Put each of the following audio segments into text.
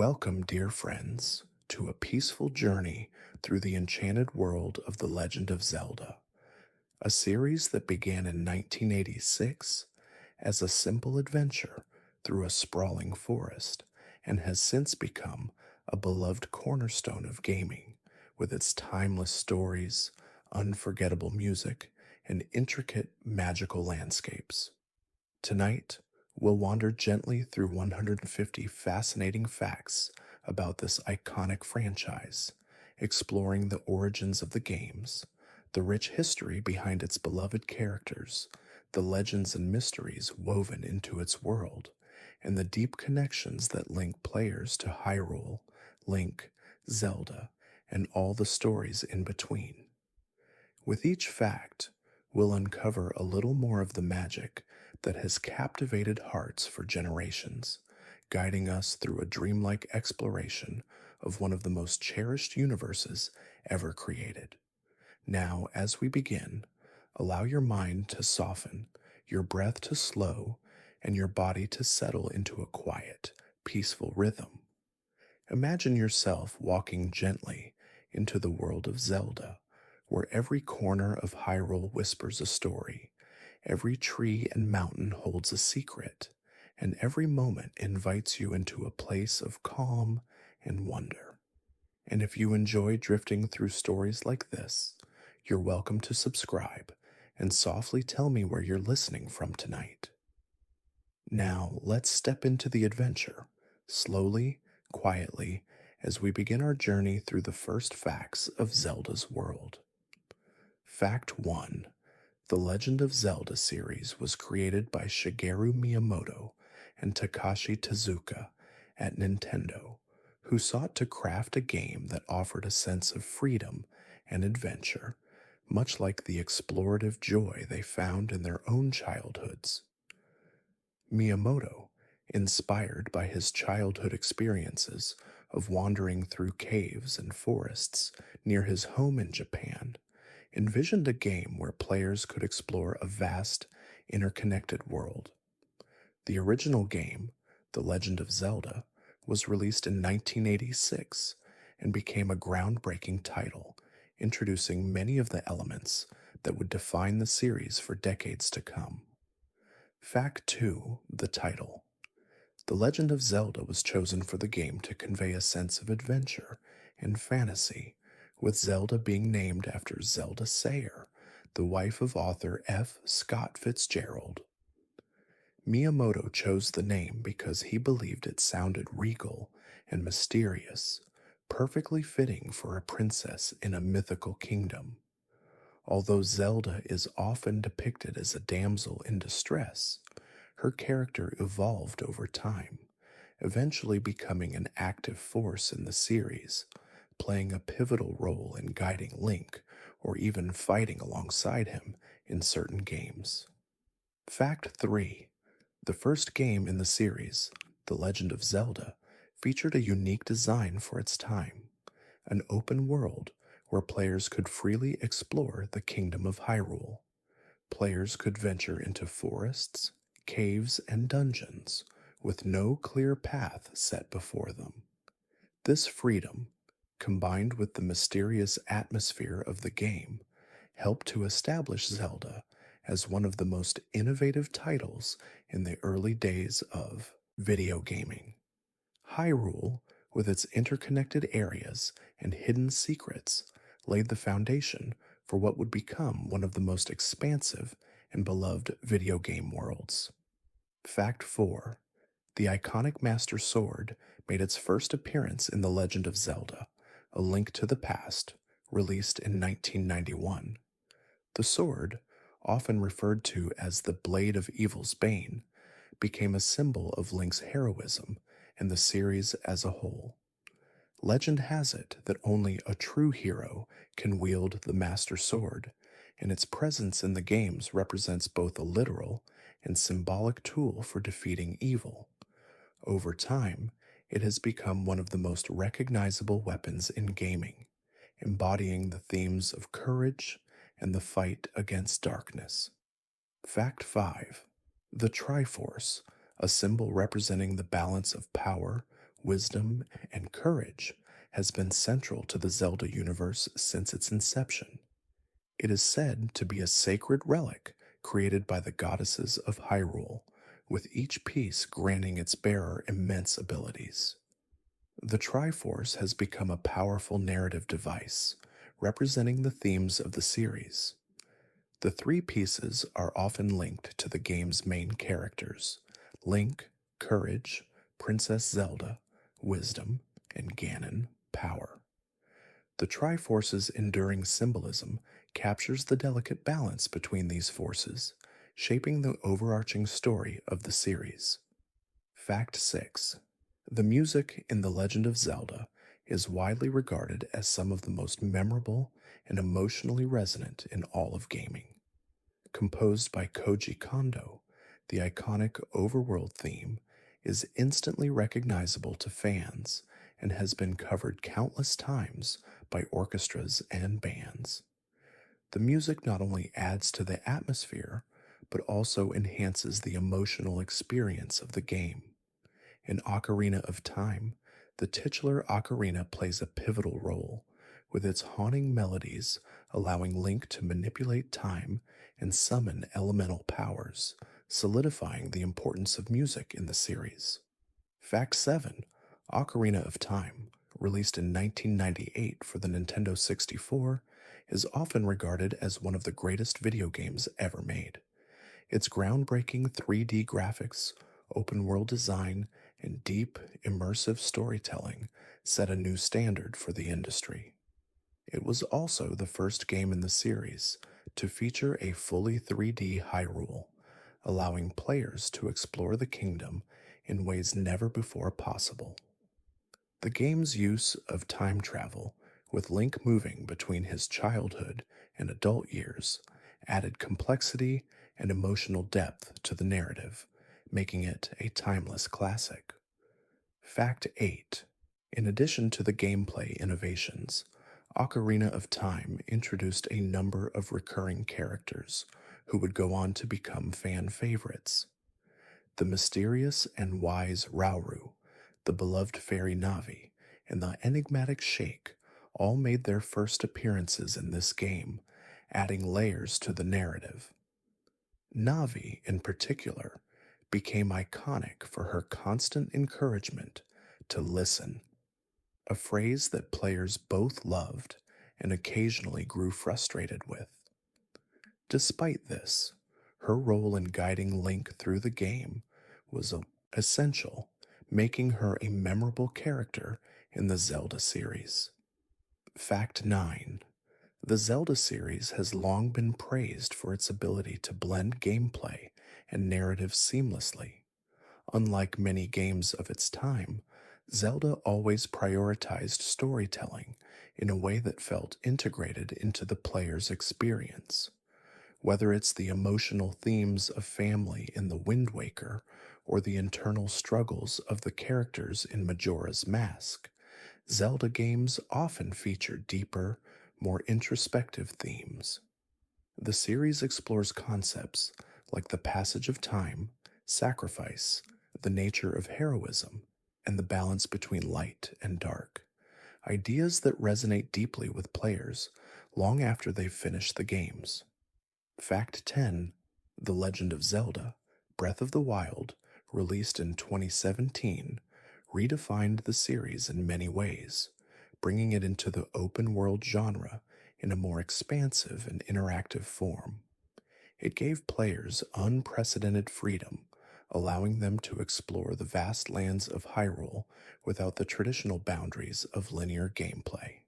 Welcome, dear friends, to a peaceful journey through the enchanted world of The Legend of Zelda, a series that began in 1986 as a simple adventure through a sprawling forest and has since become a beloved cornerstone of gaming with its timeless stories, unforgettable music, and intricate magical landscapes. Tonight, we'll wander gently through 150 fascinating facts about this iconic franchise, exploring the origins of the games, the rich history behind its beloved characters, the legends and mysteries woven into its world, and the deep connections that link players to Hyrule, Link, Zelda, and all the stories in between. With each fact, we'll uncover a little more of the magic that has captivated hearts for generations, guiding us through a dreamlike exploration of one of the most cherished universes ever created. Now, as we begin, allow your mind to soften, your breath to slow, and your body to settle into a quiet, peaceful rhythm. Imagine yourself walking gently into the world of Zelda, where every corner of Hyrule whispers a story, every tree and mountain holds a secret, and every moment invites you into a place of calm and wonder. And if you enjoy drifting through stories like this, you're welcome to subscribe and softly tell me where you're listening from tonight. Now, let's step into the adventure, slowly, quietly, as we begin our journey through the first facts of Zelda's world. Fact 1. The Legend of Zelda series was created by Shigeru Miyamoto and Takashi Tezuka at Nintendo, who sought to craft a game that offered a sense of freedom and adventure, much like the explorative joy they found in their own childhoods. Miyamoto, inspired by his childhood experiences of wandering through caves and forests near his home in Japan, envisioned a game where players could explore a vast, interconnected world. The original game, The Legend of Zelda, was released in 1986 and became a groundbreaking title, introducing many of the elements that would define the series for decades to come. Fact 2. The title. The Legend of Zelda was chosen for the game to convey a sense of adventure and fantasy, with Zelda being named after Zelda Sayer, the wife of author F. Scott Fitzgerald. Miyamoto chose the name because he believed it sounded regal and mysterious, perfectly fitting for a princess in a mythical kingdom. Although Zelda is often depicted as a damsel in distress, her character evolved over time, eventually becoming an active force in the series, playing a pivotal role in guiding Link or even fighting alongside him in certain games. Fact 3. The first game in the series, The Legend of Zelda, featured a unique design for its time, an open world where players could freely explore the Kingdom of Hyrule. Players could venture into forests, caves, and dungeons with no clear path set before them. This freedom, combined with the mysterious atmosphere of the game, helped to establish Zelda as one of the most innovative titles in the early days of video gaming. Hyrule, with its interconnected areas and hidden secrets, laid the foundation for what would become one of the most expansive and beloved video game worlds. Fact 4. The iconic Master Sword made its first appearance in The Legend of Zelda, A Link to the Past, released in 1991. The sword, often referred to as the Blade of Evil's Bane, became a symbol of Link's heroism and the series as a whole. Legend has it that only a true hero can wield the Master Sword, and its presence in the games represents both a literal and symbolic tool for defeating evil. Over time, it has become one of the most recognizable weapons in gaming, embodying the themes of courage and the fight against darkness. Fact 5. The Triforce, a symbol representing the balance of power, wisdom, and courage has been central to the Zelda universe since its inception. It is said to be a sacred relic created by the goddesses of Hyrule, with each piece granting its bearer immense abilities. The Triforce has become a powerful narrative device, representing the themes of the series. The three pieces are often linked to the game's main characters: Link, courage; Princess Zelda, wisdom; and Ganon, power. The Triforce's enduring symbolism captures the delicate balance between these forces, shaping the overarching story of the series. Fact 6. The music in The Legend of Zelda is widely regarded as some of the most memorable and emotionally resonant in all of gaming. Composed by Koji Kondo, the iconic overworld theme is instantly recognizable to fans and has been covered countless times by orchestras and bands. The music not only adds to the atmosphere, but also enhances the emotional experience of the game. In Ocarina of Time, the titular ocarina plays a pivotal role, with its haunting melodies allowing Link to manipulate time and summon elemental powers, solidifying the importance of music in the series. Fact 7. Ocarina of Time, released in 1998 for the Nintendo 64, is often regarded as one of the greatest video games ever made. Its groundbreaking 3D graphics, open world design, and deep, immersive storytelling set a new standard for the industry. It was also the first game in the series to feature a fully 3D Hyrule, allowing players to explore the kingdom in ways never before possible. The game's use of time travel, with Link moving between his childhood and adult years, added complexity and emotional depth to the narrative, making it a timeless classic. Fact 8. In addition to the gameplay innovations, Ocarina of Time introduced a number of recurring characters who would go on to become fan favorites. The mysterious and wise Rauru, the beloved fairy Navi, and the enigmatic Sheik all made their first appearances in this game, adding layers to the narrative. Navi, in particular, became iconic for her constant encouragement to listen, a phrase that players both loved and occasionally grew frustrated with. Despite this, her role in guiding Link through the game was essential, making her a memorable character in the Zelda series. Fact 9. The Zelda series has long been praised for its ability to blend gameplay and narrative seamlessly. Unlike many games of its time, Zelda always prioritized storytelling in a way that felt integrated into the player's experience. Whether it's the emotional themes of family in The Wind Waker or the internal struggles of the characters in Majora's Mask, Zelda games often feature deeper, more introspective themes. The series explores concepts like the passage of time, sacrifice, the nature of heroism, and the balance between light and dark. Ideas that resonate deeply with players long after they've finished the games. Fact 10. The Legend of Zelda, Breath of the Wild, released in 2017, redefined the series in many ways, bringing it into the open world genre in a more expansive and interactive form. It gave players unprecedented freedom, allowing them to explore the vast lands of Hyrule without the traditional boundaries of linear gameplay.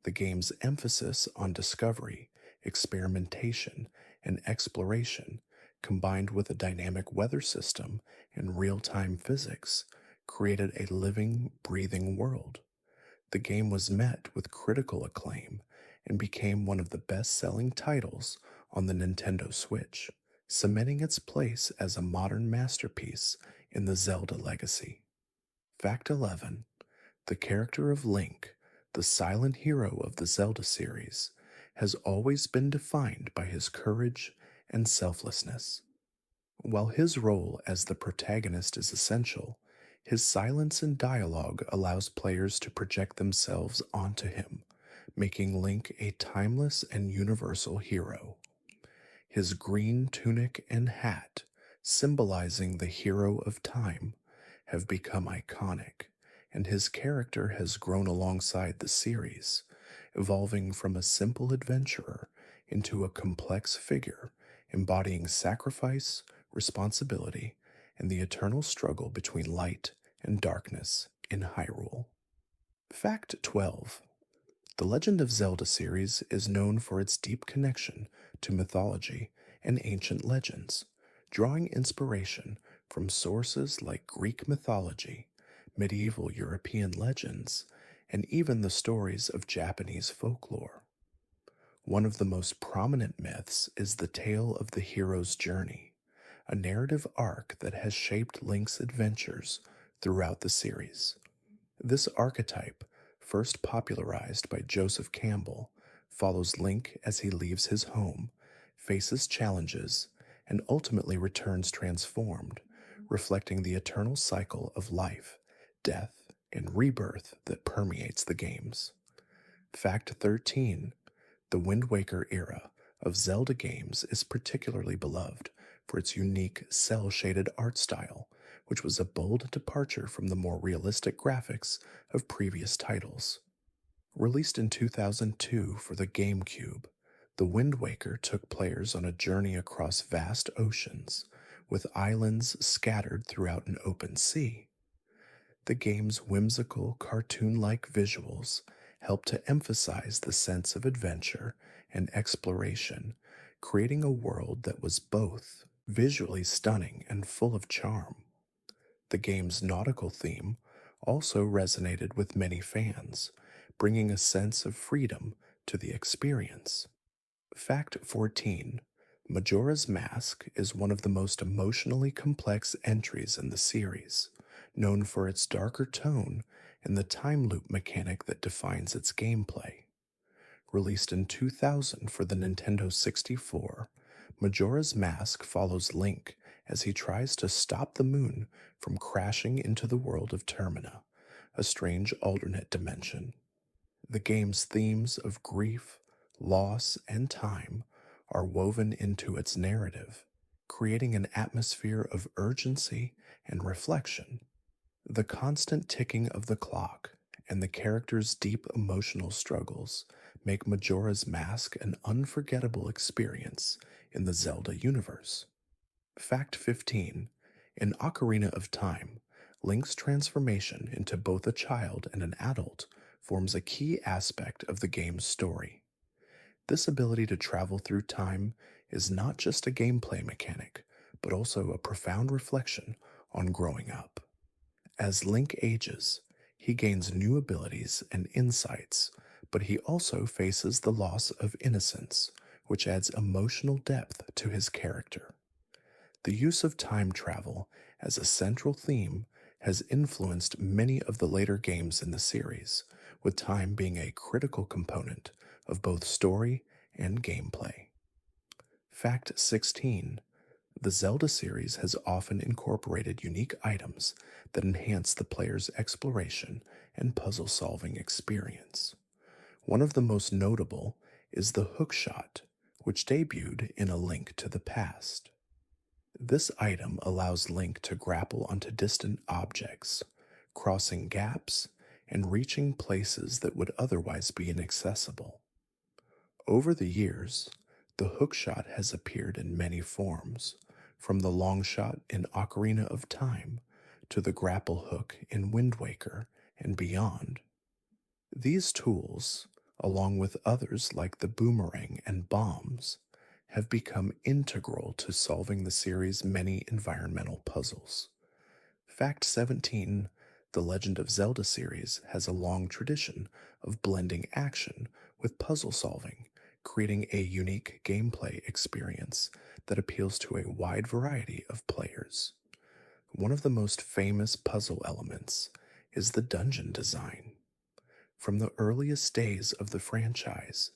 The game's emphasis on discovery, experimentation, and exploration, combined with a dynamic weather system and real time physics, created a living, breathing world. The game was met with critical acclaim and became one of the best selling titles on the Nintendo Switch, cementing its place as a modern masterpiece in the Zelda legacy. Fact 11. The character of Link, the silent hero of the Zelda series, has always been defined by his courage and selflessness. While his role as the protagonist is essential, His silence and dialogue allows players to project themselves onto him, making Link a timeless and universal hero. His green tunic and hat, symbolizing the hero of time, have become iconic, and his character has grown alongside the series, evolving from a simple adventurer into a complex figure embodying sacrifice, responsibility, and the eternal struggle between light and darkness in Hyrule. Fact 12. The Legend of Zelda series is known for its deep connection to mythology and ancient legends, drawing inspiration from sources like Greek mythology, medieval European legends, and even the stories of Japanese folklore. One of the most prominent myths is the tale of the hero's journey, a narrative arc that has shaped Link's adventures throughout the series. This archetype, first popularized by Joseph Campbell, follows Link as he leaves his home, faces challenges, and ultimately returns transformed, reflecting the eternal cycle of life, death, and rebirth that permeates the games. Fact 13. The Wind Waker era of Zelda games is particularly beloved for its unique cel-shaded art style, which was a bold departure from the more realistic graphics of previous titles. Released in 2002 for the GameCube, The Wind Waker took players on a journey across vast oceans, with islands scattered throughout an open sea. The game's whimsical, cartoon-like visuals help to emphasize the sense of adventure and exploration, creating a world that was both visually stunning and full of charm. The game's nautical theme also resonated with many fans, bringing a sense of freedom to the experience. Fact 14. Majora's Mask is one of the most emotionally complex entries in the series, known for its darker tone and the time loop mechanic that defines its gameplay. Released in 2000 for the Nintendo 64, Majora's Mask follows Link as he tries to stop the moon from crashing into the world of Termina, a strange alternate dimension. The game's themes of grief, loss, and time are woven into its narrative, creating an atmosphere of urgency and reflection. The constant ticking of the clock and the character's deep emotional struggles make Majora's Mask an unforgettable experience in the Zelda universe. Fact 15. In Ocarina of Time, Link's transformation into both a child and an adult forms a key aspect of the game's story. This ability to travel through time is not just a gameplay mechanic, but also a profound reflection on growing up. As Link ages, he gains new abilities and insights, but he also faces the loss of innocence, which adds emotional depth to his character. The use of time travel as a central theme has influenced many of the later games in the series, with time being a critical component of both story and gameplay. Fact 16. The Zelda series has often incorporated unique items that enhance the player's exploration and puzzle-solving experience. One of the most notable is the hookshot, which debuted in A Link to the Past. This item allows Link to grapple onto distant objects, crossing gaps and reaching places that would otherwise be inaccessible. Over the years, the hookshot has appeared in many forms, from the long shot in Ocarina of Time to the grapple hook in Wind Waker and beyond. These tools, along with others like the boomerang and bombs, have become integral to solving the series' many environmental puzzles. Fact 17. The Legend of Zelda series has a long tradition of blending action with puzzle solving, creating a unique gameplay experience that appeals to a wide variety of players. One of the most famous puzzle elements is the dungeon design. From the earliest days of the franchise,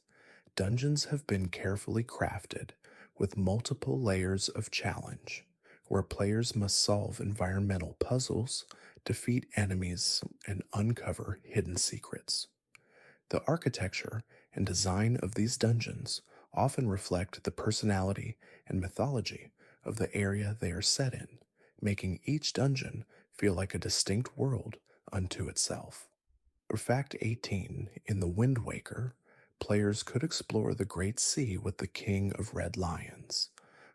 dungeons have been carefully crafted with multiple layers of challenge, where players must solve environmental puzzles, defeat enemies, and uncover hidden secrets. The architecture and design of these dungeons often reflect the personality and mythology of the area they are set in, making each dungeon feel like a distinct world unto itself. For Fact 18, in The Wind Waker, players could explore the Great Sea with the King of Red Lions,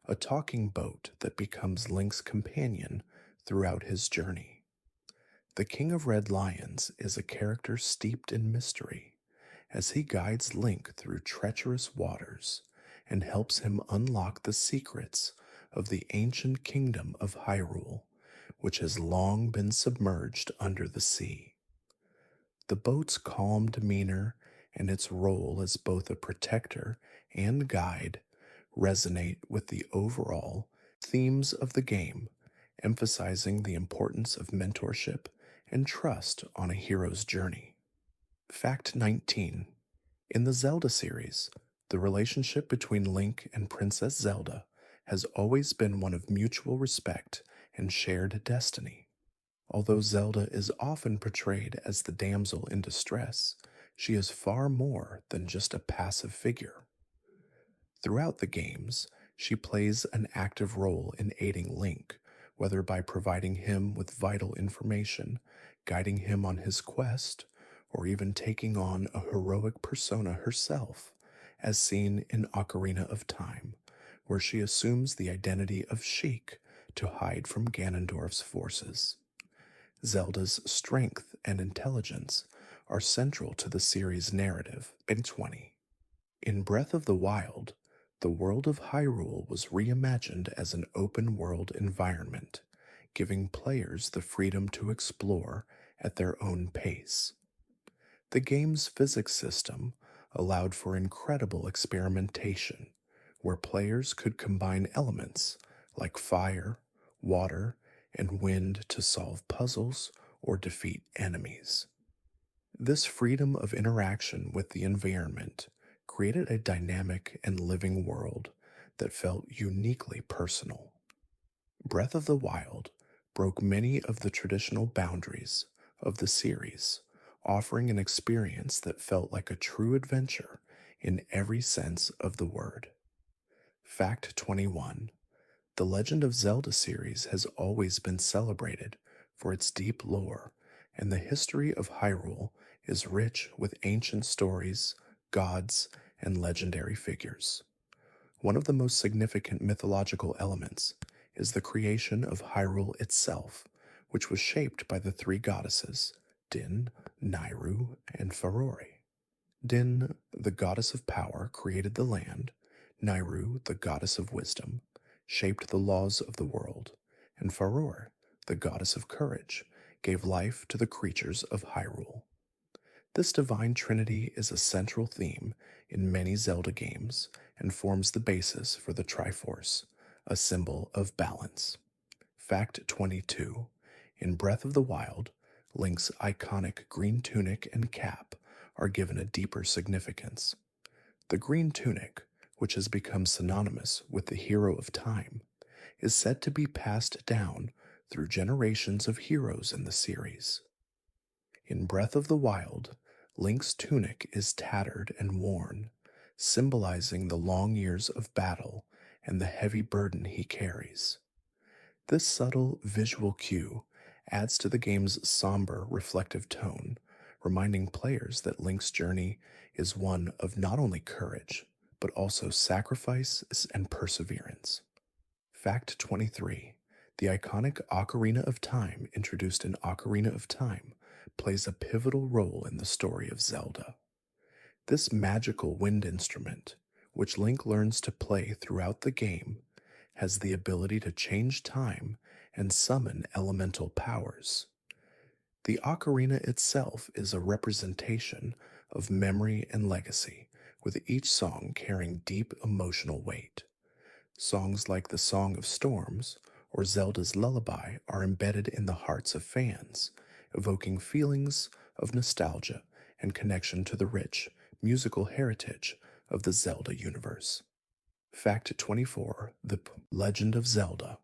a talking boat that becomes Link's companion throughout his journey. The King of Red Lions is a character steeped in mystery, as he guides Link through treacherous waters and helps him unlock the secrets of the ancient kingdom of Hyrule, which has long been submerged under the sea. The boat's calm demeanor and its role as both a protector and guide resonate with the overall themes of the game, emphasizing the importance of mentorship and trust on a hero's journey. Fact 19. In the Zelda series, the relationship between Link and Princess Zelda has always been one of mutual respect and shared destiny. Although Zelda is often portrayed as the damsel in distress, she is far more than just a passive figure. Throughout the games, she plays an active role in aiding Link, whether by providing him with vital information, guiding him on his quest, or even taking on a heroic persona herself, as seen in Ocarina of Time, where she assumes the identity of Sheik to hide from Ganondorf's forces. Zelda's strength and intelligence are central to the series' narrative. In 20. In Breath of the Wild, the world of Hyrule was reimagined as an open world environment, giving players the freedom to explore at their own pace. The game's physics system allowed for incredible experimentation, where players could combine elements like fire, water, and wind to solve puzzles or defeat enemies. This freedom of interaction with the environment created a dynamic and living world that felt uniquely personal. Breath of the Wild broke many of the traditional boundaries of the series, offering an experience that felt like a true adventure in every sense of the word. Fact 21. The Legend of Zelda series has always been celebrated for its deep lore, and the history of Hyrule is rich with ancient stories, gods, and legendary figures. One of the most significant mythological elements is the creation of Hyrule itself, which was shaped by the three goddesses, Din, Nairu, and Farore. Din, the goddess of power, created the land. Nairu, the goddess of wisdom, shaped the laws of the world, and Farore, the goddess of courage, gave life to the creatures of Hyrule. This divine trinity is a central theme in many Zelda games and forms the basis for the Triforce, a symbol of balance. Fact 22. In Breath of the Wild, Link's iconic green tunic and cap are given a deeper significance. The green tunic, which has become synonymous with the hero of time, is said to be passed down through generations of heroes in the series. In Breath of the Wild, Link's tunic is tattered and worn, symbolizing the long years of battle and the heavy burden he carries. This subtle visual cue adds to the game's somber, reflective tone, reminding players that Link's journey is one of not only courage, but also sacrifice and perseverance. Fact 23. The iconic Ocarina of Time introduced in Ocarina of Time plays a pivotal role in the story of Zelda. This magical wind instrument, which Link learns to play throughout the game, has the ability to change time and summon elemental powers. The ocarina itself is a representation of memory and legacy, with each song carrying deep emotional weight. Songs like the Song of Storms or Zelda's Lullaby are embedded in the hearts of fans, evoking feelings of nostalgia and connection to the rich musical heritage of the Zelda universe. Fact 24. The Legend of Zelda.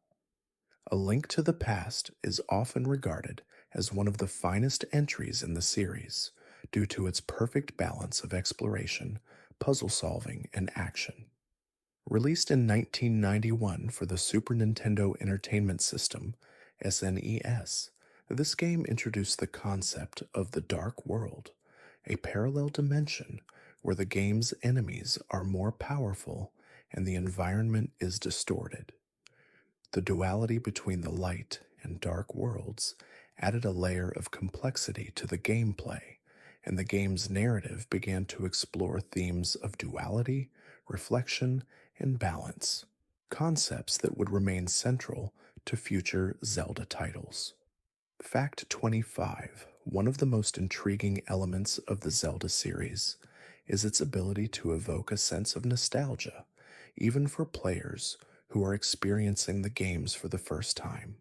A Link to the Past is often regarded as one of the finest entries in the series due to its perfect balance of exploration, puzzle solving, and action. Released in 1991 for the Super Nintendo Entertainment System (SNES), this game introduced the concept of the Dark World, a parallel dimension where the game's enemies are more powerful and the environment is distorted. The duality between the light and dark worlds added a layer of complexity to the gameplay, and the game's narrative began to explore themes of duality, reflection, and balance, concepts that would remain central to future Zelda titles. Fact 25: one of the most intriguing elements of the Zelda series is its ability to evoke a sense of nostalgia, even for players who are experiencing the games for the first time.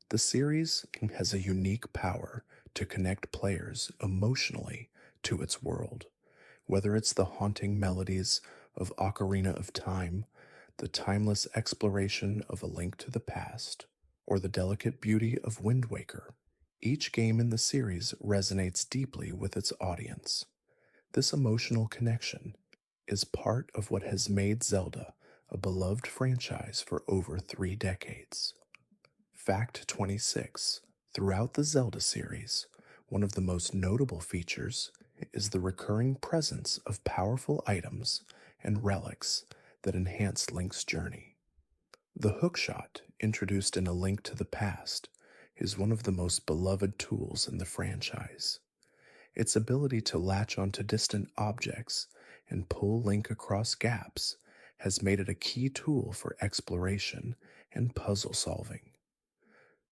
The series has a unique power to connect players emotionally to its world, whether it's the haunting melodies of Ocarina of Time, the timeless exploration of A Link to the Past, or the delicate beauty of Wind Waker. Each game in the series resonates deeply with its audience. This emotional connection is part of what has made Zelda a beloved franchise for over 3 decades. Fact 26: throughout the Zelda series, one of the most notable features is the recurring presence of powerful items and relics that enhance Link's journey. The hookshot, introduced in A Link to the Past, is one of the most beloved tools in the franchise. Its ability to latch onto distant objects and pull Link across gaps has made it a key tool for exploration and puzzle solving.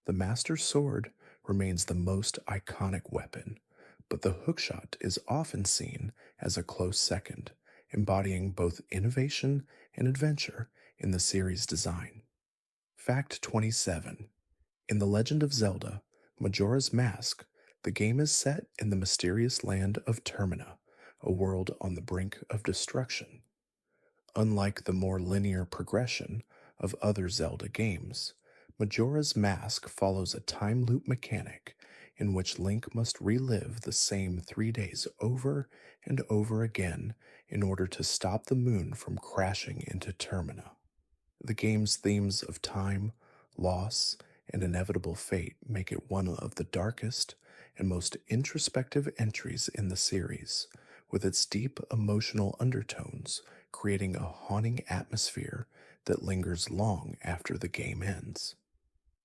The Master Sword remains the most iconic weapon, but the hookshot is often seen as a close second, embodying both innovation and adventure in the series' design. Fact 27: in The Legend of Zelda: Majora's Mask, the game is set in the mysterious land of Termina, a world on the brink of destruction. Unlike the more linear progression of other Zelda games, Majora's Mask follows a time loop mechanic in which Link must relive the same 3 days over and over again in order to stop the moon from crashing into Termina. The game's themes of time, loss, and inevitable fate make it one of the darkest and most introspective entries in the series, with its deep emotional undertones creating a haunting atmosphere that lingers long after the game ends.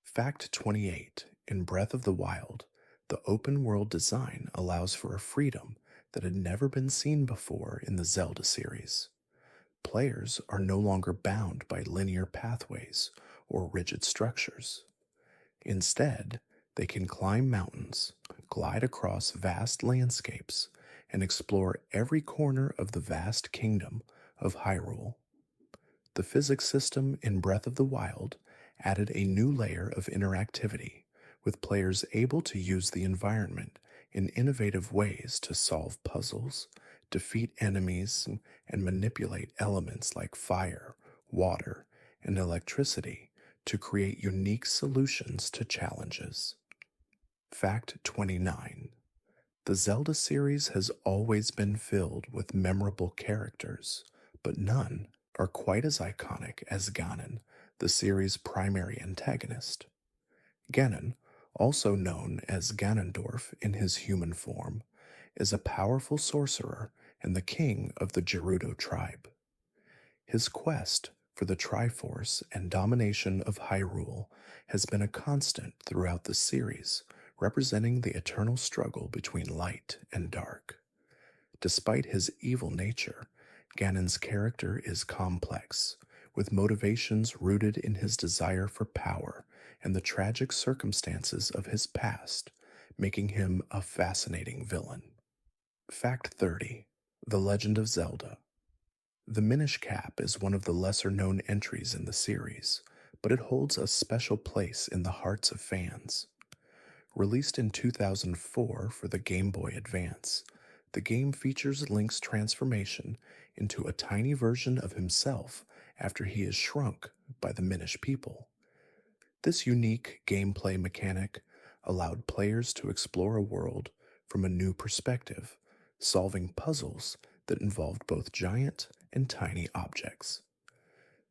Fact 28: in Breath of the Wild, the open world design allows for a freedom that had never been seen before in the Zelda series. Players are no longer bound by linear pathways or rigid structures. Instead, they can climb mountains, glide across vast landscapes, and explore every corner of the vast kingdom of Hyrule. The physics system in Breath of the Wild added a new layer of interactivity, with players able to use the environment in innovative ways to solve puzzles, defeat enemies, and manipulate elements like fire, water, and electricity to create unique solutions to challenges. Fact 29: the Zelda series has always been filled with memorable characters, but none are quite as iconic as Ganon, the series' primary antagonist. Ganon, also known as Ganondorf in his human form, is a powerful sorcerer and the king of the Gerudo tribe. His quest for the Triforce and domination of Hyrule has been a constant throughout the series, representing the eternal struggle between light and dark. Despite his evil nature, Ganon's character is complex, with motivations rooted in his desire for power and the tragic circumstances of his past, making him a fascinating villain. Fact 30: The Legend of Zelda. The Minish Cap is one of the lesser known entries in the series, but it holds a special place in the hearts of fans. Released in 2004 for the Game Boy Advance, the game features Link's transformation into a tiny version of himself after he is shrunk by the Minish people. This unique gameplay mechanic allowed players to explore a world from a new perspective, solving puzzles that involved both giant and tiny objects.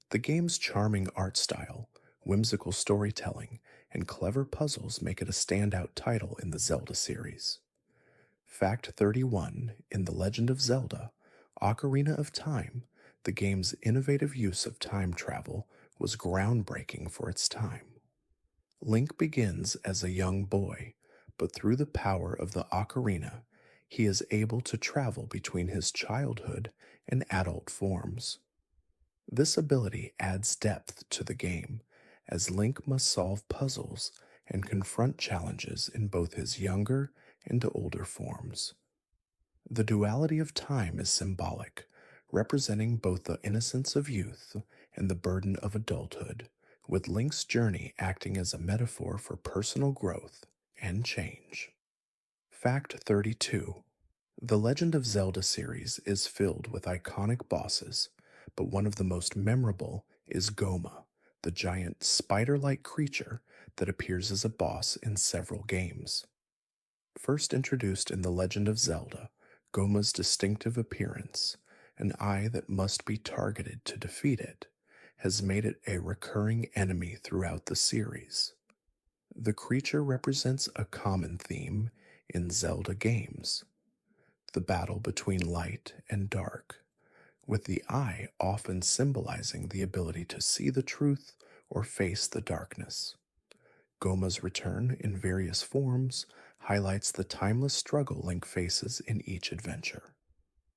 The game's charming art style, whimsical storytelling, and clever puzzles make it a standout title in the Zelda series. Fact 31: In The Legend of Zelda, Ocarina of Time, the game's innovative use of time travel was groundbreaking for its time. Link begins as a young boy, but through the power of the ocarina, he is able to travel between his childhood and adult forms. This ability adds depth to the game, as Link must solve puzzles and confront challenges in both his younger and older forms. The duality of time is symbolic, representing both the innocence of youth and the burden of adulthood, with Link's journey acting as a metaphor for personal growth and change. Fact 32: The Legend of Zelda series is filled with iconic bosses, but one of the most memorable is Goma, the giant spider like creature that appears as a boss in several games. First introduced in The Legend of Zelda, Goma's distinctive appearance, an eye that must be targeted to defeat it, has made it a recurring enemy throughout the series. The creature represents a common theme in Zelda games: the battle between light and dark, with the eye often symbolizing the ability to see the truth or face the darkness. Goma's return in various forms highlights the timeless struggle Link faces in each adventure.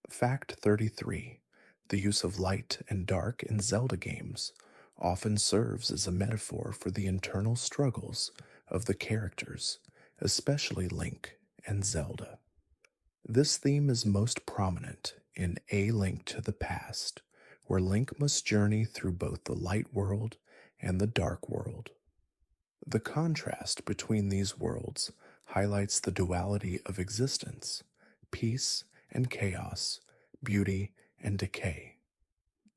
Fact 33: The use of light and dark in Zelda games often serves as a metaphor for the internal struggles of the characters, especially Link and Zelda. This theme is most prominent in A Link to the Past, where Link must journey through both the light world and the dark world. The contrast between these worlds highlights the duality of existence: peace and chaos, beauty and decay.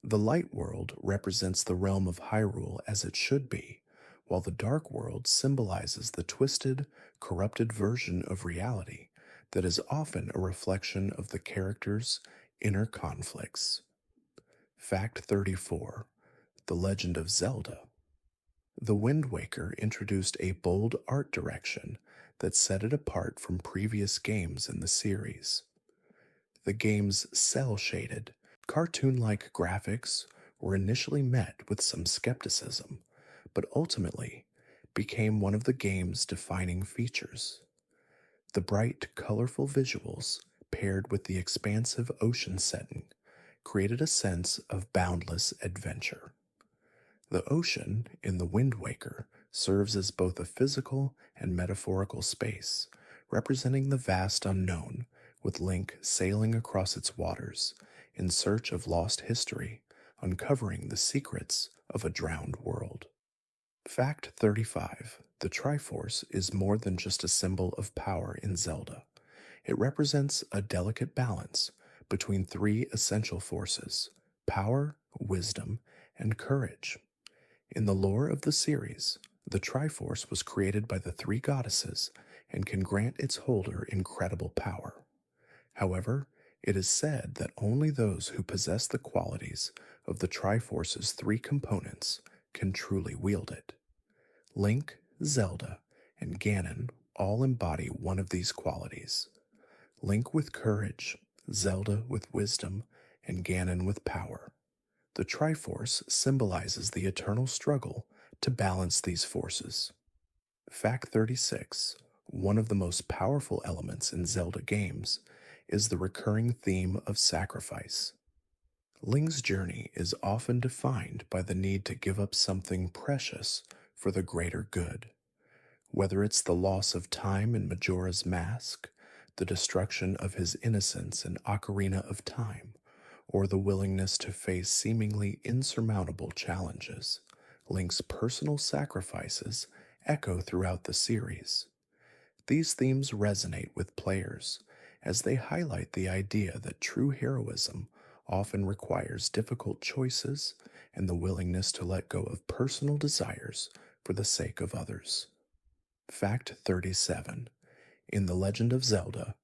The light world represents the realm of Hyrule as it should be, while the dark world symbolizes the twisted, corrupted version of reality that is often a reflection of the character's inner conflicts. Fact 34: The Legend of Zelda. The Wind Waker introduced a bold art direction that set it apart from previous games in the series. The game's cel-shaded, cartoon-like graphics were initially met with some skepticism, but ultimately became one of the game's defining features. The bright, colorful visuals, paired with the expansive ocean setting, created a sense of boundless adventure. The ocean in The Wind Waker serves as both a physical and metaphorical space, representing the vast unknown, with Link sailing across its waters in search of lost history, uncovering the secrets of a drowned world. Fact 35: The Triforce is more than just a symbol of power in Zelda. It represents a delicate balance between three essential forces: power, wisdom, and courage. In the lore of the series, the Triforce was created by the three goddesses and can grant its holder incredible power. However, it is said that only those who possess the qualities of the Triforce's three components can truly wield it. Link, Zelda, and Ganon all embody one of these qualities: Link with courage, Zelda with wisdom, and Ganon with power. The Triforce symbolizes the eternal struggle to balance these forces. Fact 36: One of the most powerful elements in Zelda games is the recurring theme of sacrifice. Link's journey is often defined by the need to give up something precious for the greater good. Whether it's the loss of time in Majora's Mask, the destruction of his innocence in Ocarina of Time, or the willingness to face seemingly insurmountable challenges, Link's personal sacrifices echo throughout the series. These themes resonate with players as they highlight the idea that true heroism often requires difficult choices and the willingness to let go of personal desires for the sake of others. Fact 37. In The Legend of Zelda,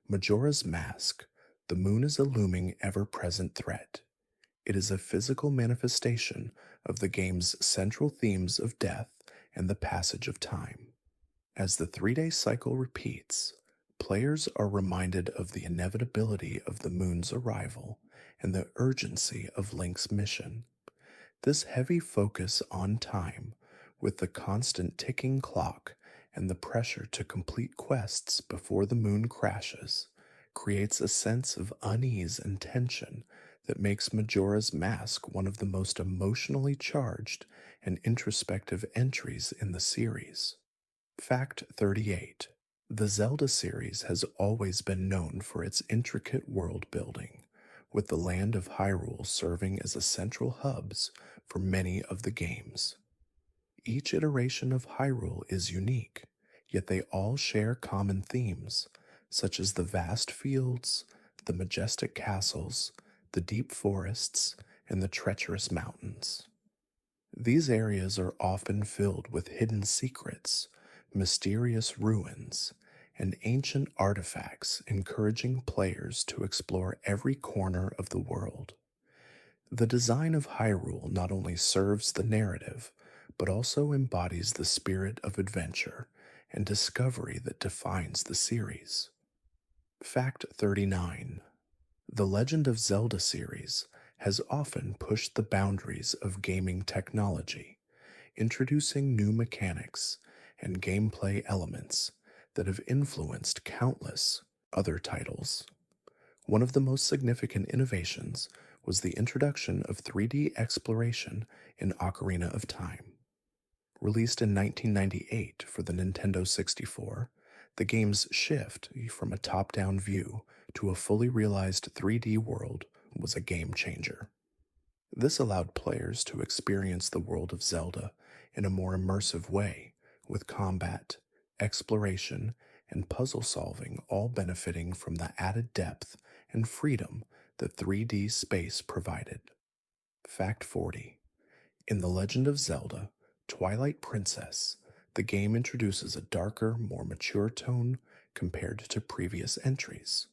Majora's Mask, the moon is a looming, ever present threat. It is a physical manifestation of the game's central themes of death and the passage of time. As the 3 day cycle repeats, players are reminded of the inevitability of the moon's arrival and the urgency of Link's mission. This heavy focus on time, with the constant ticking clock and the pressure to complete quests before the moon crashes, creates a sense of unease and tension that makes Majora's Mask one of the most emotionally charged and introspective entries in the series. Fact 38. The Zelda series has always been known for its intricate world building, with the land of Hyrule serving as a central hubs for many of the games. Each iteration of Hyrule is unique, yet they all share common themes, such as the vast fields, the majestic castles, the deep forests, and the treacherous mountains. These areas are often filled with hidden secrets, mysterious ruins, and ancient artifacts, encouraging players to explore every corner of the world. The design of Hyrule not only serves the narrative, but also embodies the spirit of adventure and discovery that defines the series. Fact 39. The Legend of Zelda series has often pushed the boundaries of gaming technology, introducing new mechanics and gameplay elements that have influenced countless other titles. One of the most significant innovations was the introduction of 3D exploration in Ocarina of Time. Released in 1998 for the Nintendo 64, the game's shift from a top down view to a fully realized 3D world was a game changer. This allowed players to experience the world of Zelda in a more immersive way, with combat, exploration, and puzzle solving all benefiting from the added depth and freedom that 3D space provided. Fact 40. In The Legend of Zelda, Twilight Princess, the game introduces a darker, more mature tone compared to previous entries.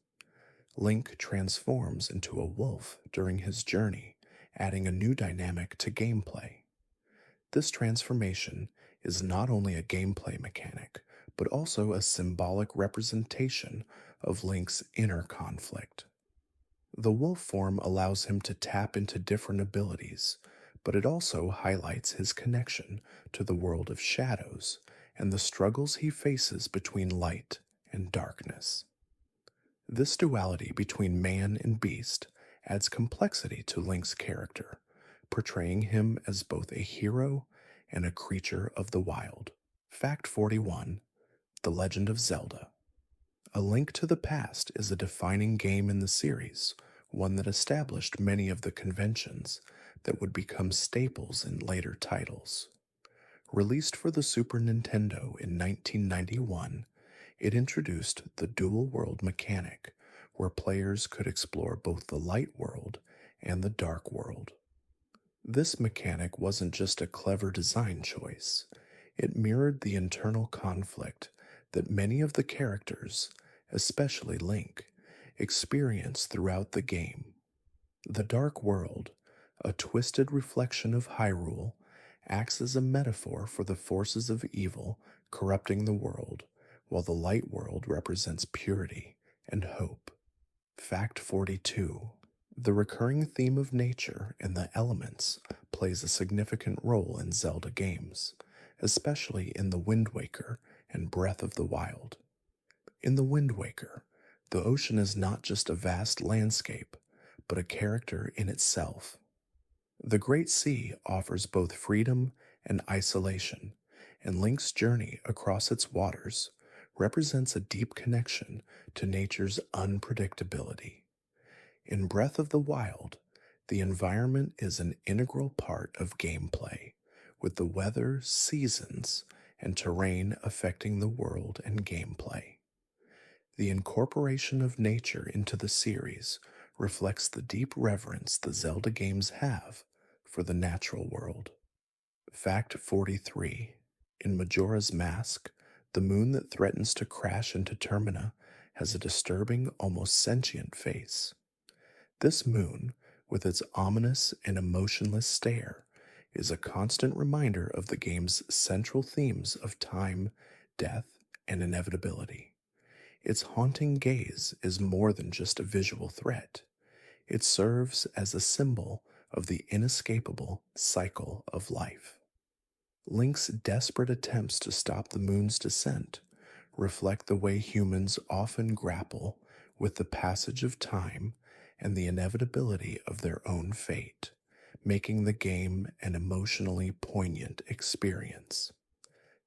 Link transforms into a wolf during his journey, adding a new dynamic to gameplay. This transformation is not only a gameplay mechanic, but also a symbolic representation of Link's inner conflict. The wolf form allows him to tap into different abilities, but it also highlights his connection to the world of shadows and the struggles he faces between light and darkness. This duality between man and beast adds complexity to Link's character, portraying him as both a hero and a creature of the wild. Fact 41. The Legend of Zelda. A Link to the Past is a defining game in the series, one that established many of the conventions that would become staples in later titles. Released for the Super Nintendo in 1991, it introduced the dual world mechanic, where players could explore both the light world and the dark world. This mechanic wasn't just a clever design choice, it mirrored the internal conflict that many of the characters, especially Link, experience throughout the game. The dark world, a twisted reflection of Hyrule, acts as a metaphor for the forces of evil corrupting the world, while the light world represents purity and hope. Fact 42. The recurring theme of nature and the elements plays a significant role in Zelda games, especially in The Wind Waker and Breath of the Wild. In The Wind Waker, the ocean is not just a vast landscape, but a character in itself. The Great Sea offers both freedom and isolation, and Link's journey across its waters represents a deep connection to nature's unpredictability. In Breath of the Wild, the environment is an integral part of gameplay, with the weather, seasons, and terrain affecting the world and gameplay. The incorporation of nature into the series reflects the deep reverence the Zelda games have for the natural world. Fact 43. In Majora's Mask, The moon that threatens to crash into Termina has a disturbing, almost sentient face. This moon, with its ominous and emotionless stare, is a constant reminder of the game's central themes of time, death, and inevitability. Its haunting gaze is more than just a visual threat. It serves as a symbol of the inescapable cycle of life. Link's desperate attempts to stop the moon's descent reflect the way humans often grapple with the passage of time and the inevitability of their own fate, making the game an emotionally poignant experience.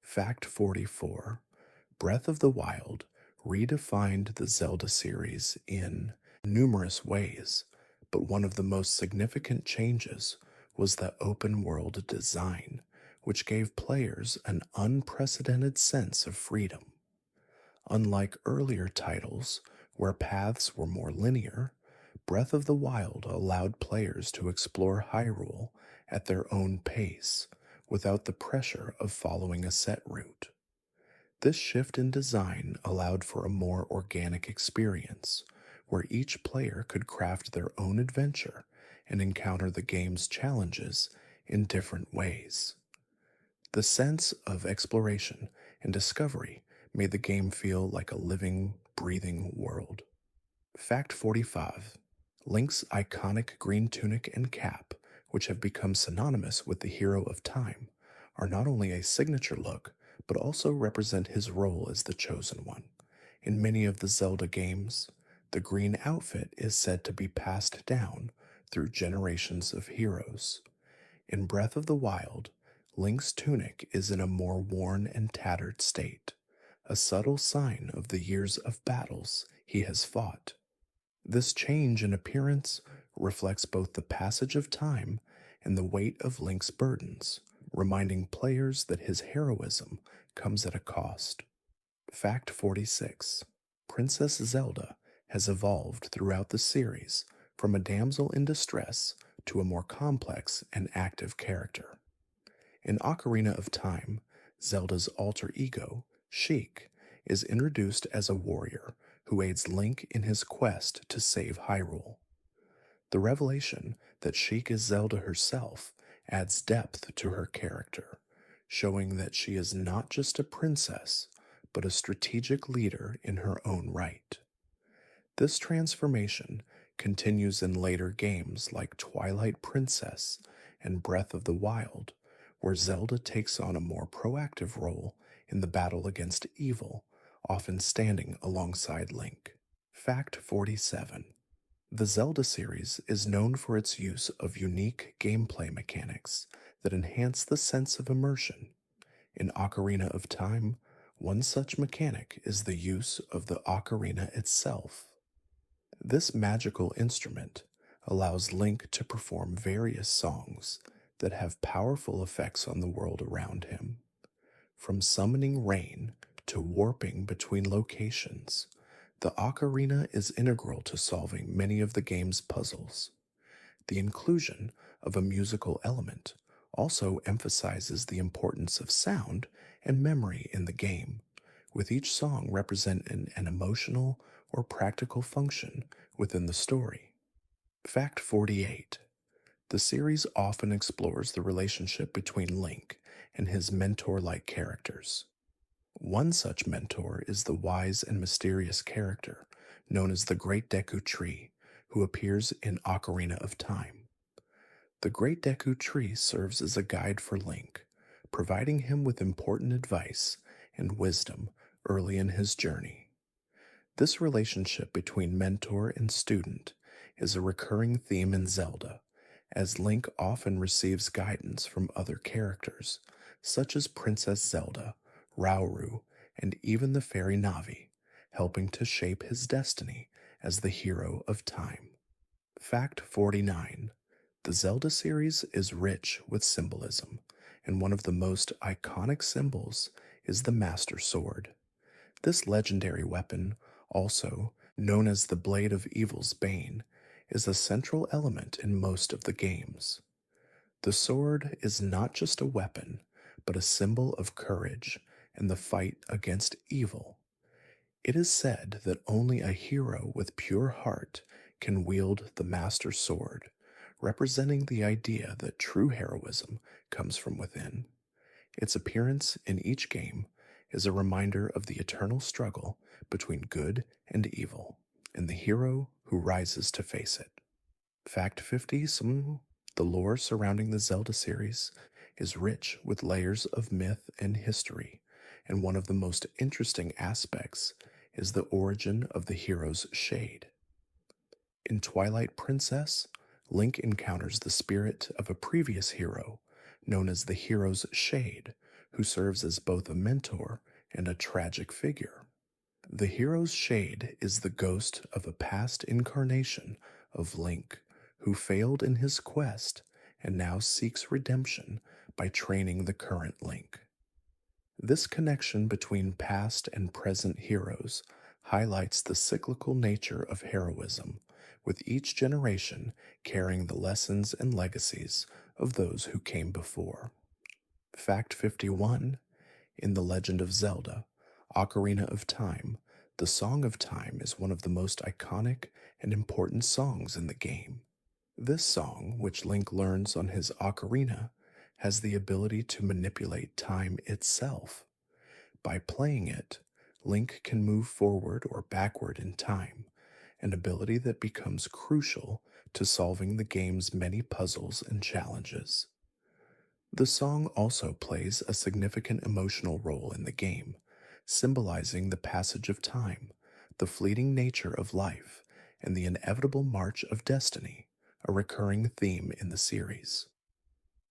Fact 44: Breath of the Wild redefined the Zelda series in numerous ways, but one of the most significant changes was the open world design, which gave players an unprecedented sense of freedom. Unlike earlier titles, where paths were more linear, Breath of the Wild allowed players to explore Hyrule at their own pace without the pressure of following a set route. This shift in design allowed for a more organic experience, where each player could craft their own adventure and encounter the game's challenges in different ways. The sense of exploration and discovery made the game feel like a living, breathing world. Fact 45: Link's iconic green tunic and cap, which have become synonymous with the hero of time, are not only a signature look, but also represent his role as the Chosen One. In many of the Zelda games, the green outfit is said to be passed down through generations of heroes. In Breath of the Wild, Link's tunic is in a more worn and tattered state, a subtle sign of the years of battles he has fought. This change in appearance reflects both the passage of time and the weight of Link's burdens, reminding players that his heroism comes at a cost. Fact 46: Princess Zelda has evolved throughout the series from a damsel in distress to a more complex and active character. In Ocarina of Time, Zelda's alter ego, Sheik, is introduced as a warrior who aids Link in his quest to save Hyrule. The revelation that Sheik is Zelda herself adds depth to her character, showing that she is not just a princess, but a strategic leader in her own right. This transformation continues in later games like Twilight Princess and Breath of the Wild, where Zelda takes on a more proactive role in the battle against evil, often standing alongside Link. Fact 47: The Zelda series is known for its use of unique gameplay mechanics that enhance the sense of immersion. In Ocarina of Time, one such mechanic is the use of the ocarina itself. This magical instrument allows Link to perform various songs that have powerful effects on the world around him. From summoning rain to warping between locations, the ocarina is integral to solving many of the game's puzzles. The inclusion of a musical element also emphasizes the importance of sound and memory in the game, with each song representing an emotional or practical function within the story. Fact 48: The series often explores the relationship between Link and his mentor-like characters. One such mentor is the wise and mysterious character known as the Great Deku Tree, who appears in Ocarina of Time. The Great Deku Tree serves as a guide for Link, providing him with important advice and wisdom early in his journey. This relationship between mentor and student is a recurring theme in Zelda, as Link often receives guidance from other characters, such as Princess Zelda, Rauru, and even the fairy Navi, helping to shape his destiny as the hero of time. Fact 49: The Zelda series is rich with symbolism, and one of the most iconic symbols is the Master Sword. This legendary weapon, also known as the Blade of Evil's Bane, is a central element in most of the games. The sword is not just a weapon, but a symbol of courage, and the fight against evil. It is said that only a hero with pure heart can wield the Master Sword, representing the idea that true heroism comes from within. Its appearance in each game is a reminder of the eternal struggle between good and evil, and the hero who rises to face it. Fact 50, the lore surrounding the Zelda series is rich with layers of myth and history, and one of the most interesting aspects is the origin of the hero's shade. In Twilight Princess, Link encounters the spirit of a previous hero, known as the hero's shade, who serves as both a mentor and a tragic figure. The hero's shade is the ghost of a past incarnation of Link, who failed in his quest and now seeks redemption by training the current Link. This connection between past and present heroes highlights the cyclical nature of heroism, with each generation carrying the lessons and legacies of those who came before. Fact 51. In The Legend of Zelda, Ocarina of Time, the Song of Time is one of the most iconic and important songs in the game. This song, which Link learns on his ocarina, has the ability to manipulate time itself. By playing it, Link can move forward or backward in time, an ability that becomes crucial to solving the game's many puzzles and challenges. The song also plays a significant emotional role in the game, symbolizing the passage of time, the fleeting nature of life, and the inevitable march of destiny, a recurring theme in the series.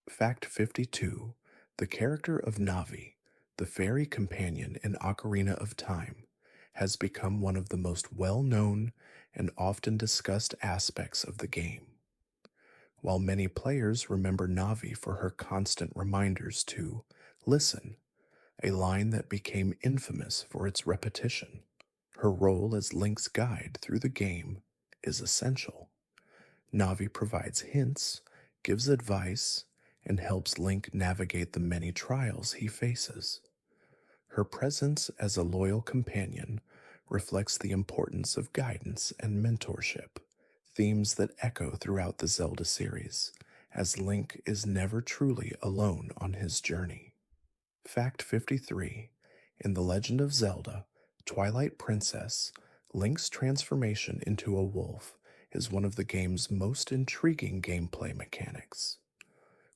Fact 52. The character of Navi, the fairy companion in Ocarina of Time, has become one of the most well-known and often discussed aspects of the game. While many players remember Navi for her constant reminders to listen, a line that became infamous for its repetition, her role as Link's guide through the game is essential. Navi provides hints, gives advice, and helps Link navigate the many trials he faces. Her presence as a loyal companion reflects the importance of guidance and mentorship, themes that echo throughout the Zelda series, as Link is never truly alone on his journey. Fact 53. In The Legend of Zelda, Twilight Princess, Link's transformation into a wolf is one of the game's most intriguing gameplay mechanics.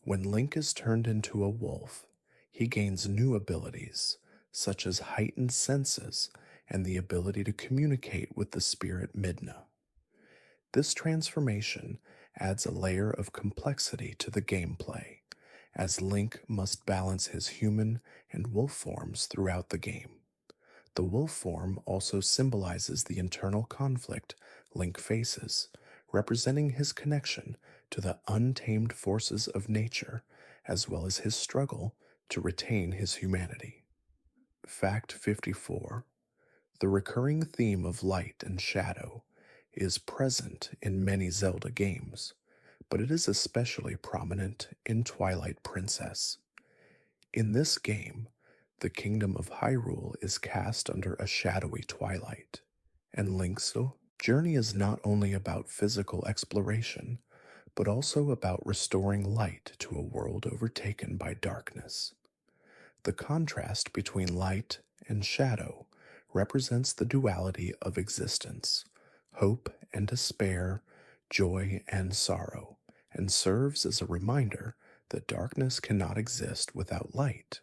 When Link is turned into a wolf, he gains new abilities, such as heightened senses and the ability to communicate with the spirit Midna. This transformation adds a layer of complexity to the gameplay, as Link must balance his human and wolf forms throughout the game. The wolf form also symbolizes the internal conflict Link faces, representing his connection to the untamed forces of nature, as well as his struggle to retain his humanity. Fact 54. The recurring theme of light and shadow is present in many Zelda games, but it is especially prominent in Twilight Princess. In this game, the kingdom of Hyrule is cast under a shadowy twilight, and Link's journey is not only about physical exploration, but also about restoring light to a world overtaken by darkness. The contrast between light and shadow represents the duality of existence, hope and despair, joy and sorrow, and serves as a reminder that darkness cannot exist without light.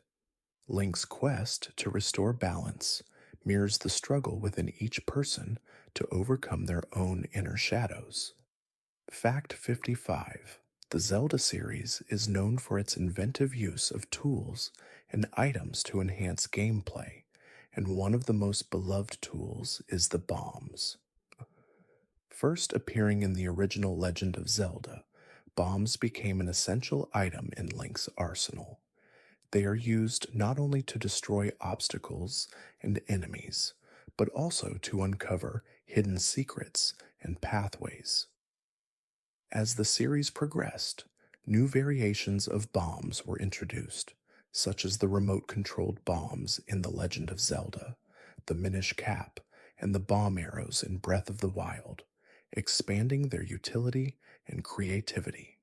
Link's quest to restore balance mirrors the struggle within each person to overcome their own inner shadows. Fact 55. The Zelda series is known for its inventive use of tools and items to enhance gameplay, and one of the most beloved tools is the bombs. First appearing in the original Legend of Zelda, bombs became an essential item in Link's arsenal. They are used not only to destroy obstacles and enemies, but also to uncover hidden secrets and pathways. As the series progressed, new variations of bombs were introduced, such as the remote controlled bombs in The Legend of Zelda, the Minish Cap, and the bomb arrows in Breath of the Wild, expanding their utility and creativity.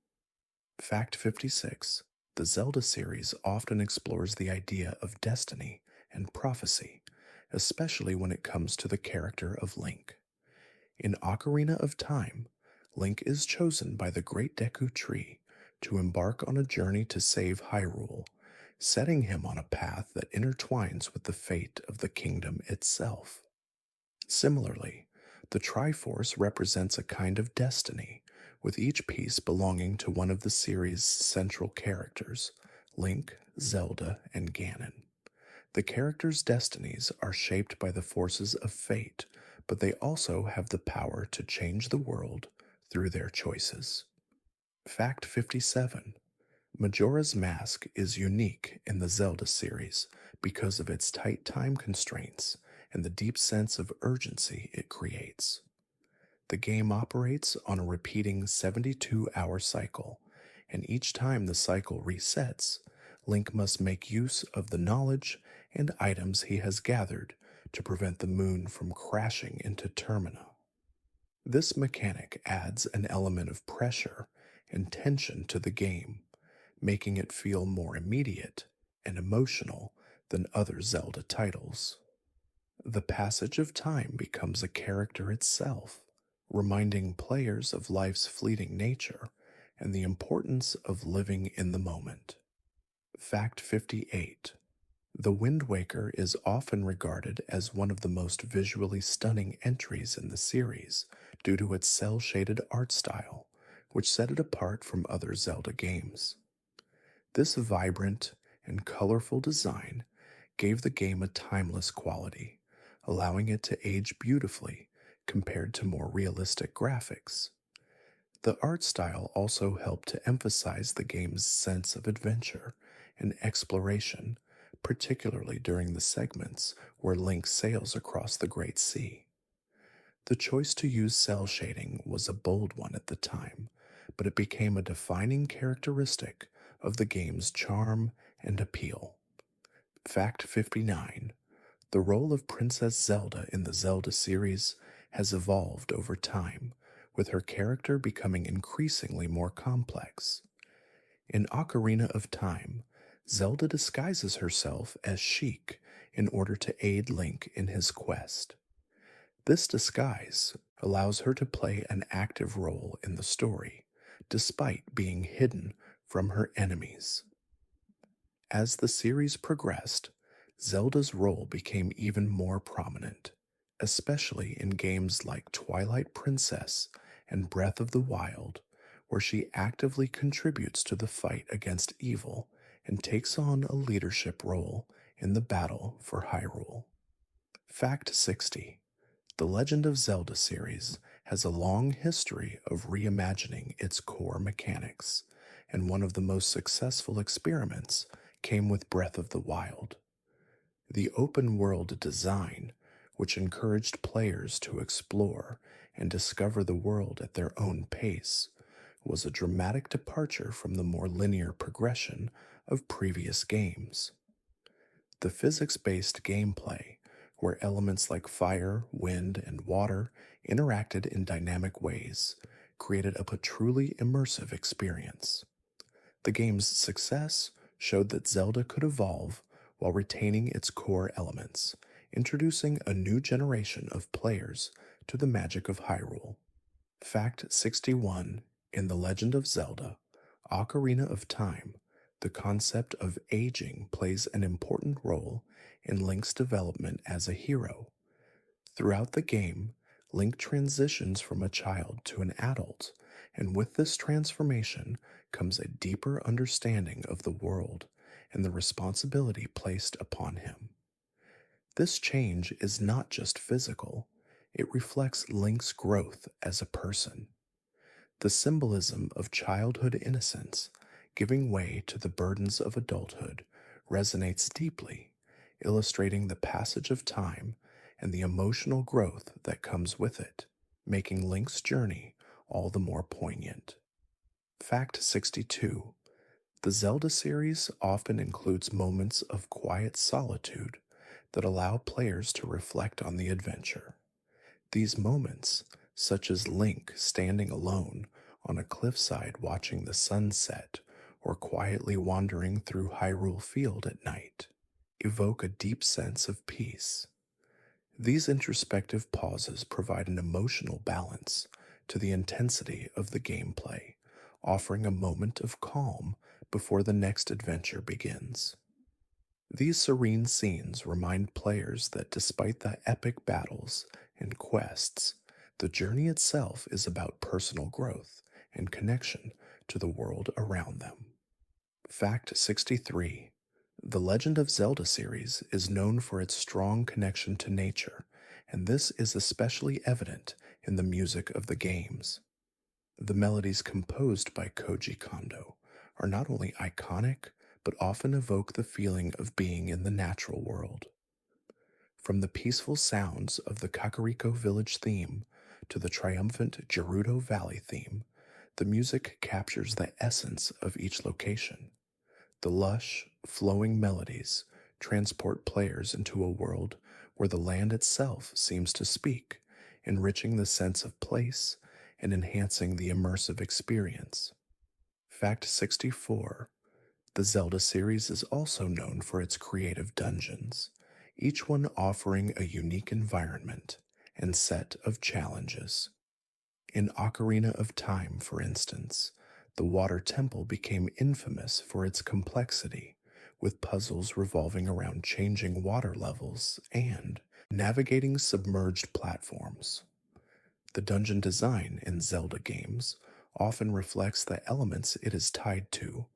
Fact 56. The Zelda series often explores the idea of destiny and prophecy, especially when it comes to the character of Link. In Ocarina of Time, Link is chosen by the Great Deku Tree to embark on a journey to save Hyrule, setting him on a path that intertwines with the fate of the kingdom itself. Similarly, the Triforce represents a kind of destiny, with each piece belonging to one of the series' central characters Link, Zelda, and Ganon. The characters' destinies are shaped by the forces of fate, but they also have the power to change the world through their choices. Fact 57. Majora's Mask is unique in the Zelda series because of its tight time constraints and the deep sense of urgency it creates. The game operates on a repeating 72-hour cycle, and each time the cycle resets, Link must make use of the knowledge and items he has gathered to prevent the moon from crashing into Termina. This mechanic adds an element of pressure and tension to the game, making it feel more immediate and emotional than other Zelda titles. The passage of time becomes a character itself, reminding players of life's fleeting nature and the importance of living in the moment. Fact 58. The Wind Waker is often regarded as one of the most visually stunning entries in the series due to its cel-shaded art style, which set it apart from other Zelda games. This vibrant and colorful design gave the game a timeless quality, allowing it to age beautifully compared to more realistic graphics. The art style also helped to emphasize the game's sense of adventure and exploration, particularly during the segments where Link sails across the Great Sea. The choice to use cel shading was a bold one at the time, but it became a defining characteristic of the game's charm and appeal. Fact 59. The role of Princess Zelda in the Zelda series has evolved over time, with her character becoming increasingly more complex. In Ocarina of Time, Zelda disguises herself as Sheik in order to aid Link in his quest. This disguise allows her to play an active role in the story, despite being hidden from her enemies. As the series progressed, Zelda's role became even more prominent, especially in games like Twilight Princess and Breath of the Wild, where she actively contributes to the fight against evil and takes on a leadership role in the battle for Hyrule. Fact 60. The Legend of Zelda series has a long history of reimagining its core mechanics, and one of the most successful experiments came with Breath of the Wild. The open world design, which encouraged players to explore and discover the world at their own pace, was a dramatic departure from the more linear progression of previous games. The physics based gameplay, where elements like fire, wind, and water interacted in dynamic ways, created a truly immersive experience. The game's success showed that Zelda could evolve while retaining its core elements, introducing a new generation of players to the magic of Hyrule. Fact 61. In The Legend of Zelda, Ocarina of Time, the concept of aging plays an important role in Link's development as a hero. Throughout the game, Link transitions from a child to an adult, and with this transformation comes a deeper understanding of the world and the responsibility placed upon him. This change is not just physical, it reflects Link's growth as a person. The symbolism of childhood innocence, giving way to the burdens of adulthood, resonates deeply, illustrating the passage of time and the emotional growth that comes with it, making Link's journey all the more poignant. Fact 62. The Zelda series often includes moments of quiet solitude that allow players to reflect on the adventure. These moments, such as Link standing alone on a cliffside watching the sunset or quietly wandering through Hyrule Field at night, evoke a deep sense of peace. These introspective pauses provide an emotional balance to the intensity of the gameplay, offering a moment of calm before the next adventure begins. These serene scenes remind players that despite the epic battles and quests, the journey itself is about personal growth and connection to the world around them. Fact 63. The Legend of Zelda series is known for its strong connection to nature, and this is especially evident in the music of the games. The melodies composed by Koji Kondo are not only iconic, but often evoke the feeling of being in the natural world. From the peaceful sounds of the Kakariko Village theme to the triumphant Gerudo Valley theme, the music captures the essence of each location. The lush, flowing melodies transport players into a world where the land itself seems to speak, enriching the sense of place and enhancing the immersive experience. Fact 64. The Zelda series is also known for its creative dungeons, each one offering a unique environment and set of challenges. In Ocarina of Time, for instance, the Water Temple became infamous for its complexity, with puzzles revolving around changing water levels and navigating submerged platforms. The dungeon design in Zelda games often reflects the elements it is tied to: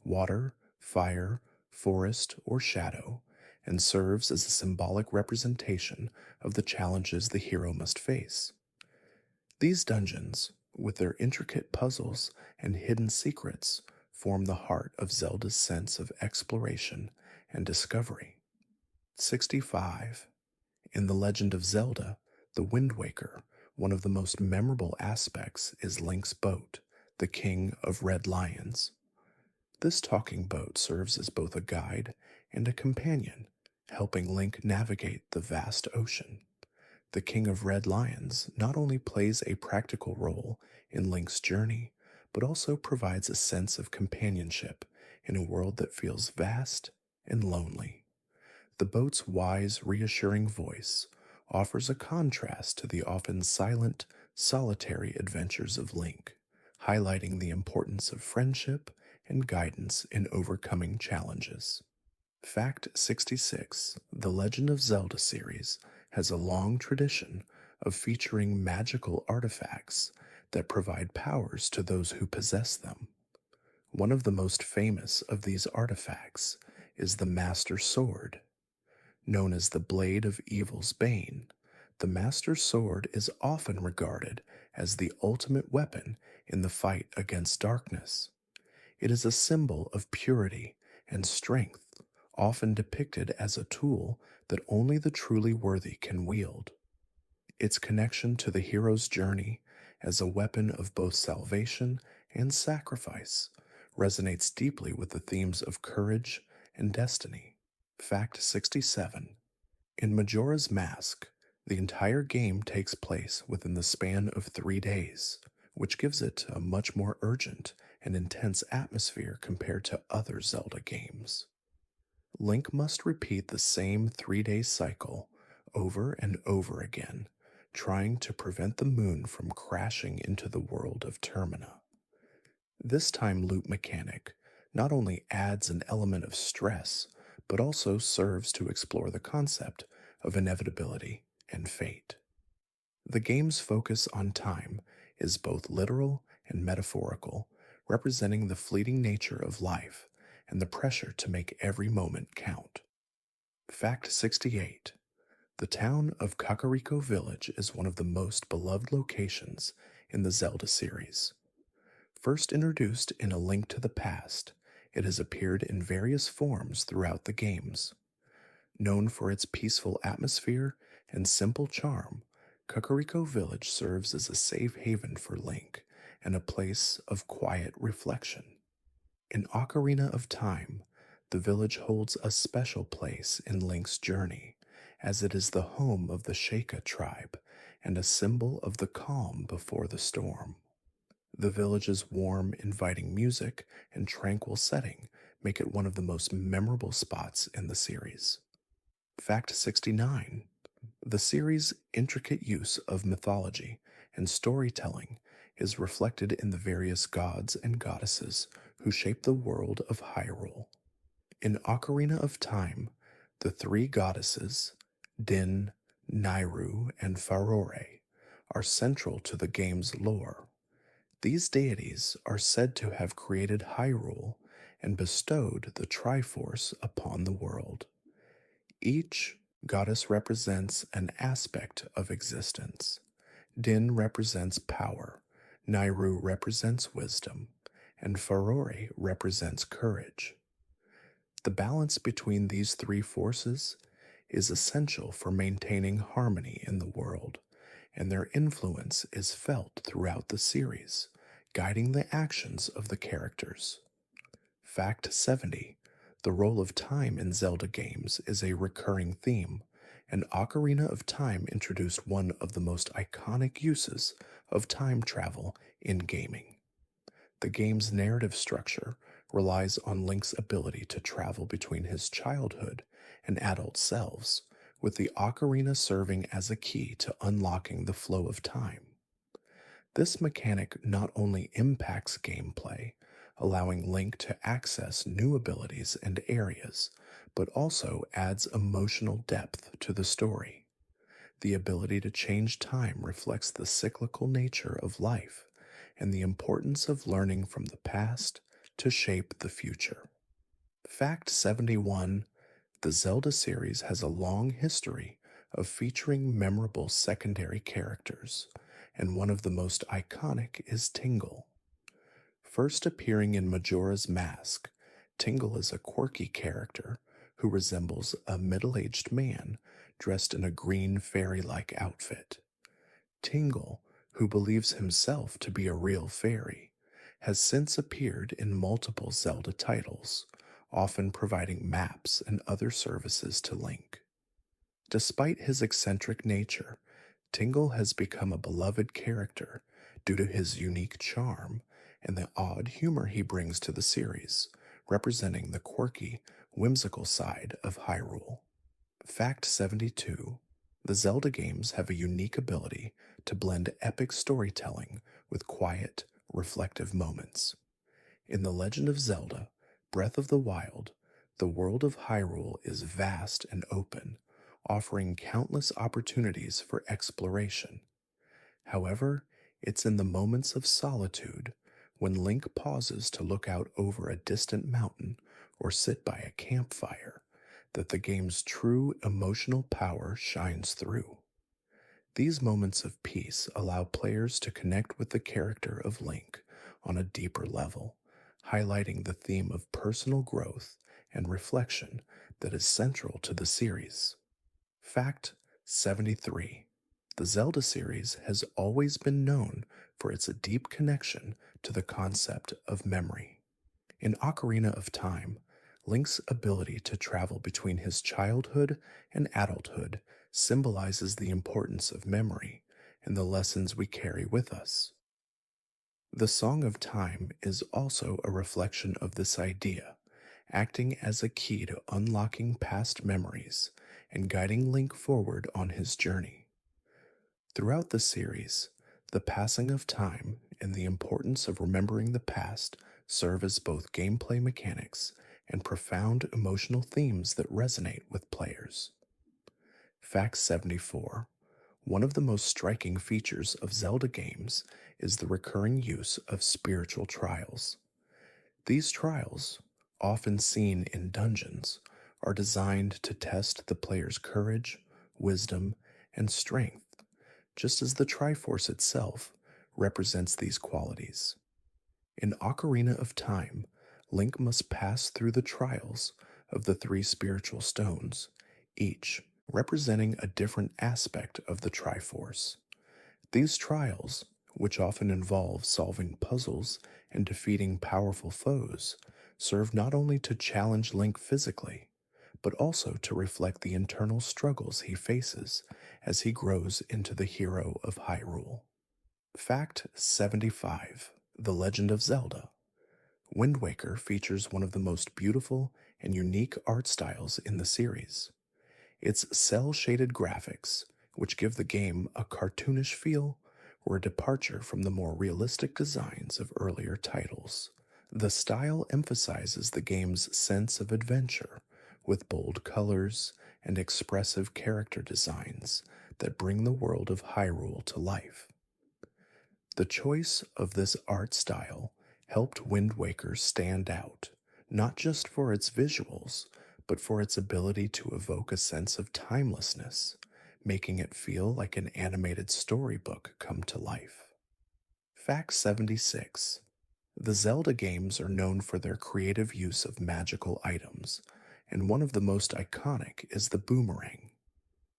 water, fire, forest, or shadow, and serves as a symbolic representation of the challenges the hero must face. These dungeons, with their intricate puzzles and hidden secrets, form the heart of Zelda's sense of exploration and discovery. 65. In The Legend of Zelda, The Wind Waker, one of the most memorable aspects is Link's boat, the King of Red Lions. This talking boat serves as both a guide and a companion, helping Link navigate the vast ocean. The King of Red Lions not only plays a practical role in Link's journey, but also provides a sense of companionship in a world that feels vast and lonely. The boat's wise, reassuring voice offers a contrast to the often silent, solitary adventures of Link, highlighting the importance of friendship and guidance in overcoming challenges. Fact 66. The Legend of Zelda series has a long tradition of featuring magical artifacts that provide powers to those who possess them. One of the most famous of these artifacts is the Master Sword. Known as the Blade of Evil's Bane, the Master Sword is often regarded as the ultimate weapon in the fight against darkness. It is a symbol of purity and strength, often depicted as a tool that only the truly worthy can wield. Its connection to the hero's journey as a weapon of both salvation and sacrifice resonates deeply with the themes of courage and destiny. Fact 67. In Majora's Mask, the entire game takes place within the span of 3 days, which gives it a much more urgent and intense atmosphere compared to other Zelda games. Link must repeat the same 3-day cycle over and over again, trying to prevent the moon from crashing into the world of Termina. This time loop mechanic not only adds an element of stress, but also serves to explore the concept of inevitability and fate. The game's focus on time is both literal and metaphorical, representing the fleeting nature of life and the pressure to make every moment count. Fact 68. The town of Kakariko Village is one of the most beloved locations in the Zelda series. First introduced in A Link to the Past, it has appeared in various forms throughout the games. Known for its peaceful atmosphere and simple charm, Kakariko Village serves as a safe haven for Link and a place of quiet reflection. In Ocarina of Time, the village holds a special place in Link's journey, as it is the home of the Sheikah tribe and a symbol of the calm before the storm. The village's warm, inviting music and tranquil setting make it one of the most memorable spots in the series. Fact 69: the series' intricate use of mythology and storytelling is reflected in the various gods and goddesses who shape the world of Hyrule. In Ocarina of Time, the three goddesses, Din, Nairu, and Farore, are central to the game's lore. These deities are said to have created Hyrule and bestowed the Triforce upon the world. Each goddess represents an aspect of existence. Din represents power, Nairu represents wisdom, and Farore represents courage. The balance between these three forces is essential for maintaining harmony in the world, and their influence is felt throughout the series, guiding the actions of the characters. Fact 70: the role of time in Zelda games is a recurring theme, and Ocarina of Time introduced one of the most iconic uses of time travel in gaming. The game's narrative structure relies on Link's ability to travel between his childhood and adult selves, with the ocarina serving as a key to unlocking the flow of time. This mechanic not only impacts gameplay, allowing Link to access new abilities and areas, but also adds emotional depth to the story. The ability to change time reflects the cyclical nature of life and the importance of learning from the past to shape the future. Fact 71: the Zelda series has a long history of featuring memorable secondary characters, and one of the most iconic is Tingle. First appearing in Majora's Mask, Tingle is a quirky character who resembles a middle aged man dressed in a green fairy like outfit. Tingle, who believes himself to be a real fairy, has since appeared in multiple Zelda titles, often providing maps and other services to Link. Despite his eccentric nature, Tingle has become a beloved character due to his unique charm and the odd humor he brings to the series, representing the quirky, whimsical side of Hyrule. Fact 72: the Zelda games have a unique ability to blend epic storytelling with quiet, reflective moments. In The Legend of Zelda: Breath of the Wild, the world of Hyrule is vast and open, offering countless opportunities for exploration. However, it's in the moments of solitude, when Link pauses to look out over a distant mountain or sit by a campfire, that the game's true emotional power shines through. These moments of peace allow players to connect with the character of Link on a deeper level, highlighting the theme of personal growth and reflection that is central to the series. Fact 73: the Zelda series has always been known for its deep connection to the concept of memory. In Ocarina of Time, Link's ability to travel between his childhood and adulthood symbolizes the importance of memory and the lessons we carry with us. The Song of Time is also a reflection of this idea, acting as a key to unlocking past memories and guiding Link forward on his journey. Throughout the series, the passing of time and the importance of remembering the past serve as both gameplay mechanics and profound emotional themes that resonate with players. Fact 74: one of the most striking features of Zelda games is the recurring use of spiritual trials. These trials, often seen in dungeons, are designed to test the player's courage, wisdom, and strength, just as the Triforce itself represents these qualities. In Ocarina of Time, Link must pass through the trials of the three spiritual stones, each representing a different aspect of the Triforce. These trials, which often involve solving puzzles and defeating powerful foes, serve not only to challenge Link physically, but also to reflect the internal struggles he faces as he grows into the hero of Hyrule. Fact 75: The Legend of Zelda. Wind Waker features one of the most beautiful and unique art styles in the series. Its cel shaded graphics, which give the game a cartoonish feel, were a departure from the more realistic designs of earlier titles. The style emphasizes the game's sense of adventure, with bold colors and expressive character designs that bring the world of Hyrule to life. The choice of this art style helped Wind Waker stand out, not just for its visuals, but for its ability to evoke a sense of timelessness, making it feel like an animated storybook come to life. Fact 76: The Zelda games are known for their creative use of magical items, and one of the most iconic is the boomerang.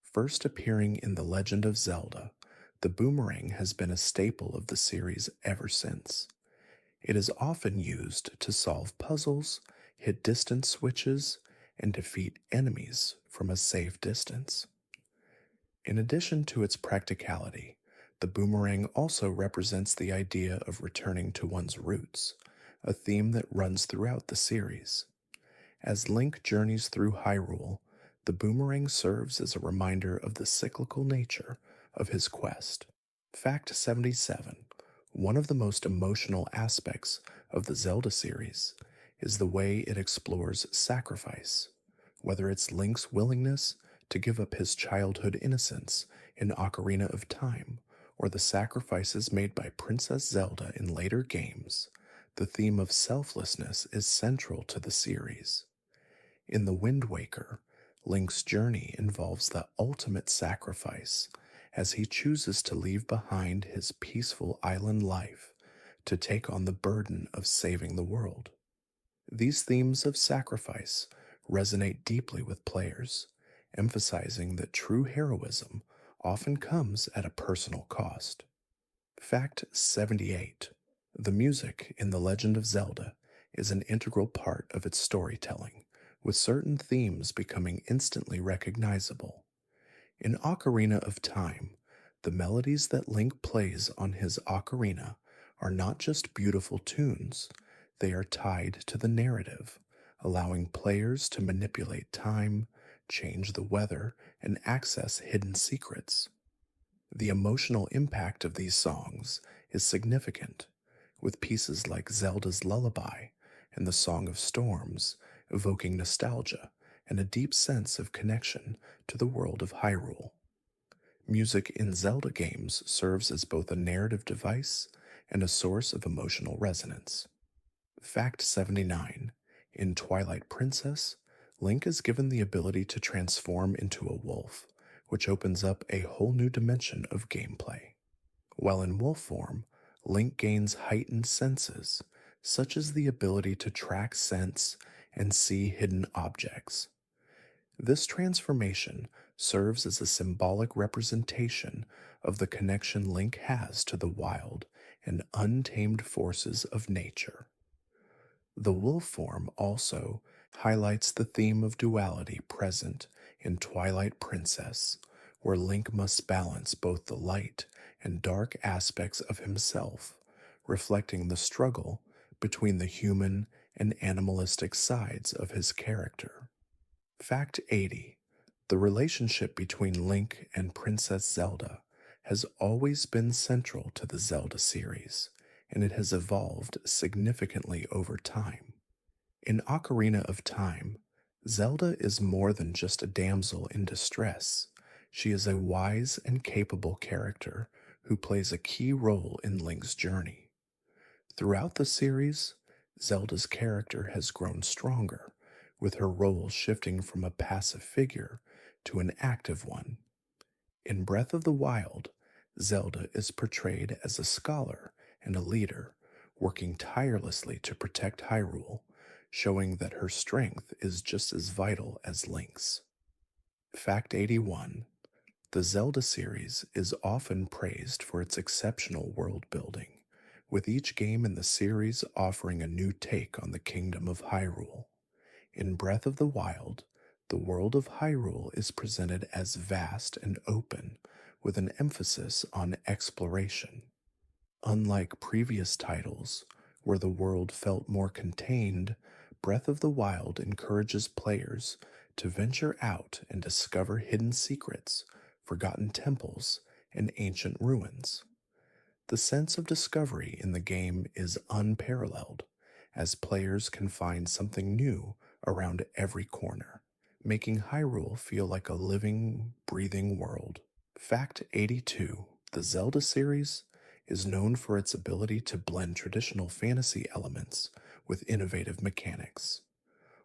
First appearing in The Legend of Zelda, the boomerang has been a staple of the series ever since. It is often used to solve puzzles, hit distance switches, and defeat enemies from a safe distance. In addition to its practicality, the boomerang also represents the idea of returning to one's roots, a theme that runs throughout the series. As Link journeys through Hyrule, the boomerang serves as a reminder of the cyclical nature of his quest. Fact 77: One of the most emotional aspects of the Zelda series is the way it explores sacrifice, whether it's Link's willingness to give up his childhood innocence in Ocarina of Time or the sacrifices made by Princess Zelda in later games. The theme of selflessness is central to the series. In The Wind Waker, Link's journey involves the ultimate sacrifice as he chooses to leave behind his peaceful island life to take on the burden of saving the world. These themes of sacrifice resonate deeply with players, emphasizing that true heroism often comes at a personal cost. Fact 78: The music in The Legend of Zelda is an integral part of its storytelling, with certain themes becoming instantly recognizable. In Ocarina of Time, the melodies that Link plays on his ocarina are not just beautiful tunes, they are tied to the narrative, allowing players to manipulate time, change the weather, and access hidden secrets. The emotional impact of these songs is significant, with pieces like Zelda's Lullaby and the Song of Storms evoking nostalgia and a deep sense of connection to the world of Hyrule. Music in Zelda games serves as both a narrative device and a source of emotional resonance. Fact 79: In Twilight Princess, Link is given the ability to transform into a wolf, which opens up a whole new dimension of gameplay. While in wolf form, Link gains heightened senses, such as the ability to track scents and see hidden objects. This transformation serves as a symbolic representation of the connection Link has to the wild and untamed forces of nature. The wolf form also highlights the theme of duality present in Twilight Princess, where Link must balance both the light and dark aspects of himself, reflecting the struggle between the human and animalistic sides of his character. Fact 80: The relationship between Link and Princess Zelda has always been central to the Zelda series, and it has evolved significantly over time. In Ocarina of Time, Zelda is more than just a damsel in distress. She is a wise and capable character who plays a key role in Link's journey. Throughout the series, Zelda's character has grown stronger, with her role shifting from a passive figure to an active one. In Breath of the Wild, Zelda is portrayed as a scholar and a leader, working tirelessly to protect Hyrule, showing that her strength is just as vital as Link's. Fact 81: The Zelda series is often praised for its exceptional world building, with each game in the series offering a new take on the Kingdom of Hyrule. In Breath of the Wild, the world of Hyrule is presented as vast and open, with an emphasis on exploration. Unlike previous titles, where the world felt more contained, Breath of the Wild encourages players to venture out and discover hidden secrets, forgotten temples, and ancient ruins. The sense of discovery in the game is unparalleled, as players can find something new around every corner, making Hyrule feel like a living, breathing world. Fact 82: the Zelda series is known for its ability to blend traditional fantasy elements with innovative mechanics.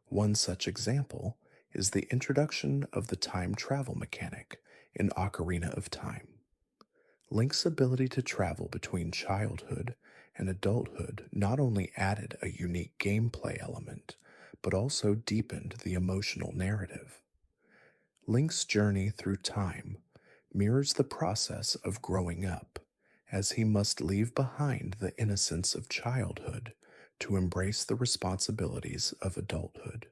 One such example is the introduction of the time travel mechanic in Ocarina of Time. Link's ability to travel between childhood and adulthood not only added a unique gameplay element, but also deepened the emotional narrative. Link's journey through time mirrors the process of growing up, as he must leave behind the innocence of childhood to embrace the responsibilities of adulthood.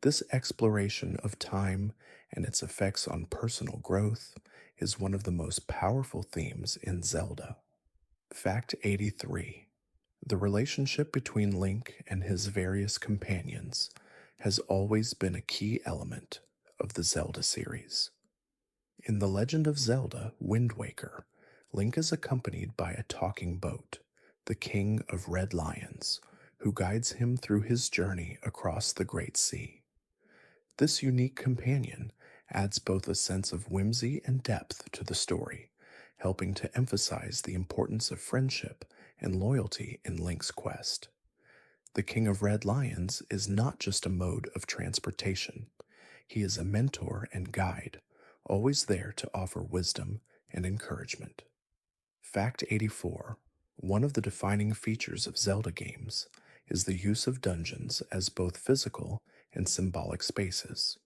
This exploration of time and its effects on personal growth is one of the most powerful themes in Zelda. Fact 83: the relationship between Link and his various companions has always been a key element of the Zelda series. In The Legend of Zelda Wind Waker, Link is accompanied by a talking boat, the King of Red Lions, who guides him through his journey across the Great Sea. This unique companion adds both a sense of whimsy and depth to the story, helping to emphasize the importance of friendship and loyalty in Link's quest. The King of Red Lions is not just a mode of transportation, he is a mentor and guide, always there to offer wisdom and encouragement. Fact 84: one of the defining features of Zelda games is the use of dungeons as both physical and symbolic spaces.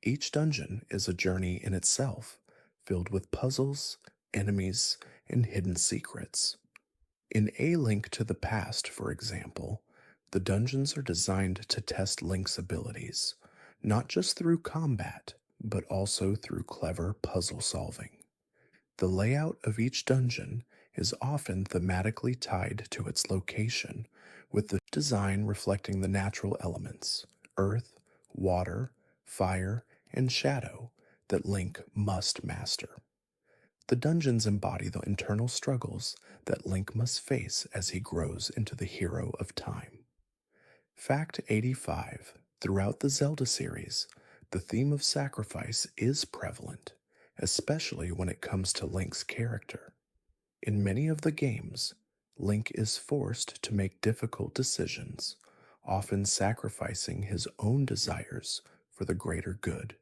Each dungeon is a journey in itself, filled with puzzles, enemies, and hidden secrets. In A Link to the Past, for example, the dungeons are designed to test Link's abilities, not just through combat, but also through clever puzzle solving. The layout of each dungeon is often thematically tied to its location, with the design reflecting the natural elements earth, water, fire, and shadow that Link must master. The dungeons embody the internal struggles that Link must face as he grows into the hero of time. Fact 85: throughout the Zelda series, the theme of sacrifice is prevalent, especially when it comes to Link's character. In many of the games, Link is forced to make difficult decisions, often sacrificing his own desires for the greater good.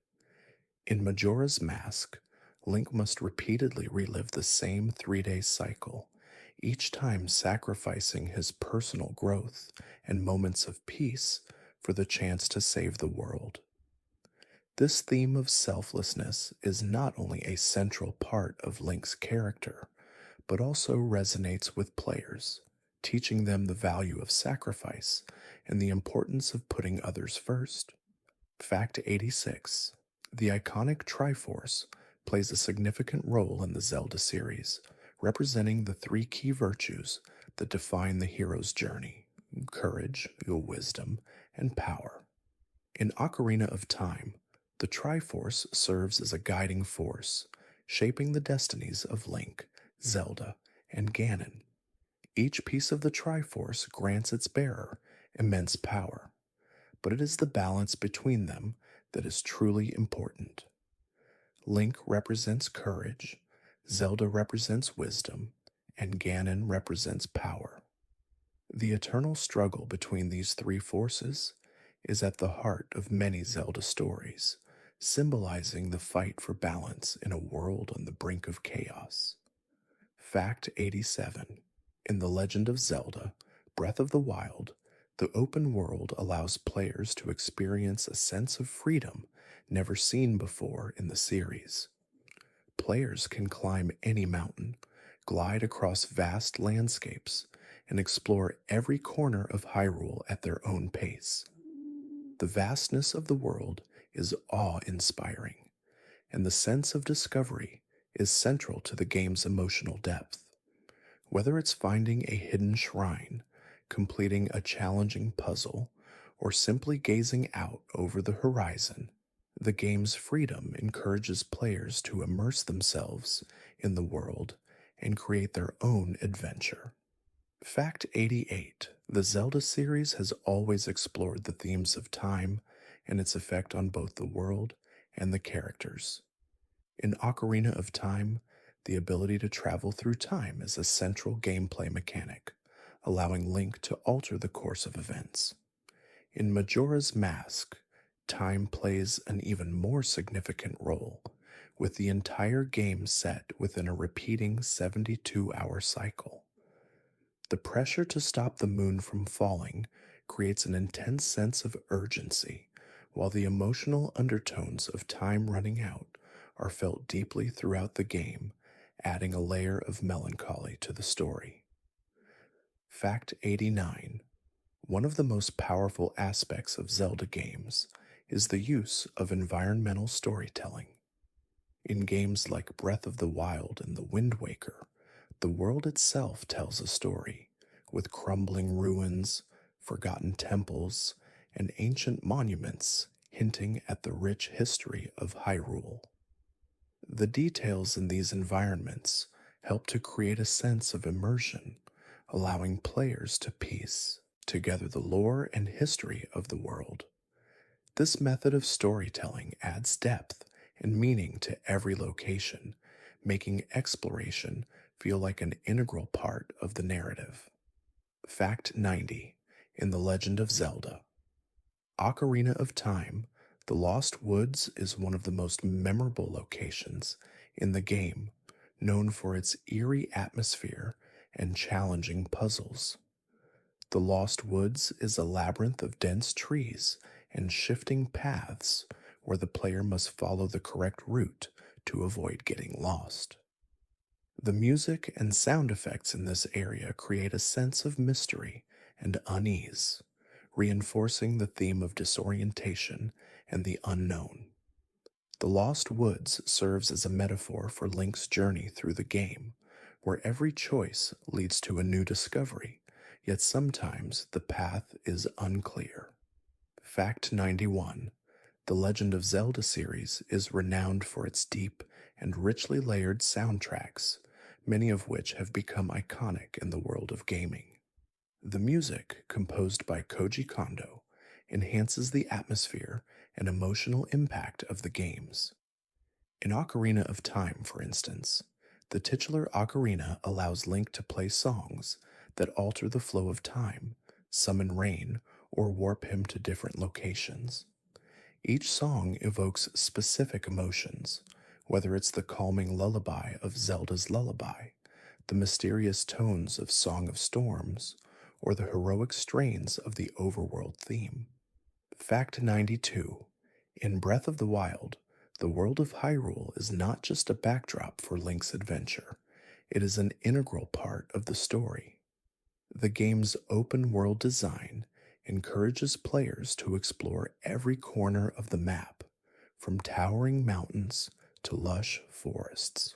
In Majora's Mask, Link must repeatedly relive the same 3-day cycle, each time sacrificing his personal growth and moments of peace for the chance to save the world. This theme of selflessness is not only a central part of Link's character, but also resonates with players, teaching them the value of sacrifice and the importance of putting others first. Fact 86: the iconic Triforce plays a significant role in the Zelda series, representing the three key virtues that define the hero's journey: courage, wisdom, and power. In Ocarina of Time, the Triforce serves as a guiding force, shaping the destinies of Link, Zelda, and Ganon. Each piece of the Triforce grants its bearer immense power, but it is the balance between them that is truly important. Link represents courage, Zelda represents wisdom, and Ganon represents power. The eternal struggle between these three forces is at the heart of many Zelda stories, symbolizing the fight for balance in a world on the brink of chaos. Fact 87: in The Legend of Zelda Breath of the Wild, the open world allows players to experience a sense of freedom never seen before in the series. Players can climb any mountain, glide across vast landscapes, and explore every corner of Hyrule at their own pace. The vastness of the world is awe inspiring, and the sense of discovery is central to the game's emotional depth. Whether it's finding a hidden shrine, completing a challenging puzzle, or simply gazing out over the horizon, the game's freedom encourages players to immerse themselves in the world and create their own adventure. Fact 88: the Zelda series has always explored the themes of time and its effect on both the world and the characters. In Ocarina of Time, the ability to travel through time is a central gameplay mechanic, allowing Link to alter the course of events. In Majora's Mask, time plays an even more significant role, with the entire game set within a repeating 72-hour cycle. The pressure to stop the moon from falling creates an intense sense of urgency, while the emotional undertones of time running out are felt deeply throughout the game, adding a layer of melancholy to the story. Fact 89: one of the most powerful aspects of Zelda games is the use of environmental storytelling. In games like Breath of the Wild and The Wind Waker, the world itself tells a story, with crumbling ruins, forgotten temples, and ancient monuments hinting at the rich history of Hyrule. The details in these environments help to create a sense of immersion, allowing players to piece together the lore and history of the world. This method of storytelling adds depth and meaning to every location, making exploration feel like an integral part of the narrative. Fact 90: in The Legend of Zelda, Ocarina of Time, the Lost Woods is one of the most memorable locations in the game, known for its eerie atmosphere and challenging puzzles. The Lost Woods is a labyrinth of dense trees and shifting paths where the player must follow the correct route to avoid getting lost. The music and sound effects in this area create a sense of mystery and unease, reinforcing the theme of disorientation and the unknown. The Lost Woods serves as a metaphor for Link's journey through the game, where every choice leads to a new discovery, yet sometimes the path is unclear. Fact 91: the Legend of Zelda series is renowned for its deep and richly layered soundtracks, many of which have become iconic in the world of gaming. The music, composed by Koji Kondo, enhances the atmosphere and emotional impact of the games. In Ocarina of Time, for instance, the titular ocarina allows Link to play songs that alter the flow of time, summon rain, or warp him to different locations. Each song evokes specific emotions, whether it's the calming lullaby of Zelda's Lullaby, the mysterious tones of Song of Storms, or the heroic strains of the overworld theme. Fact 92: in Breath of the Wild, the world of Hyrule is not just a backdrop for Link's adventure, it is an integral part of the story. The game's open world design encourages players to explore every corner of the map, from towering mountains to lush forests.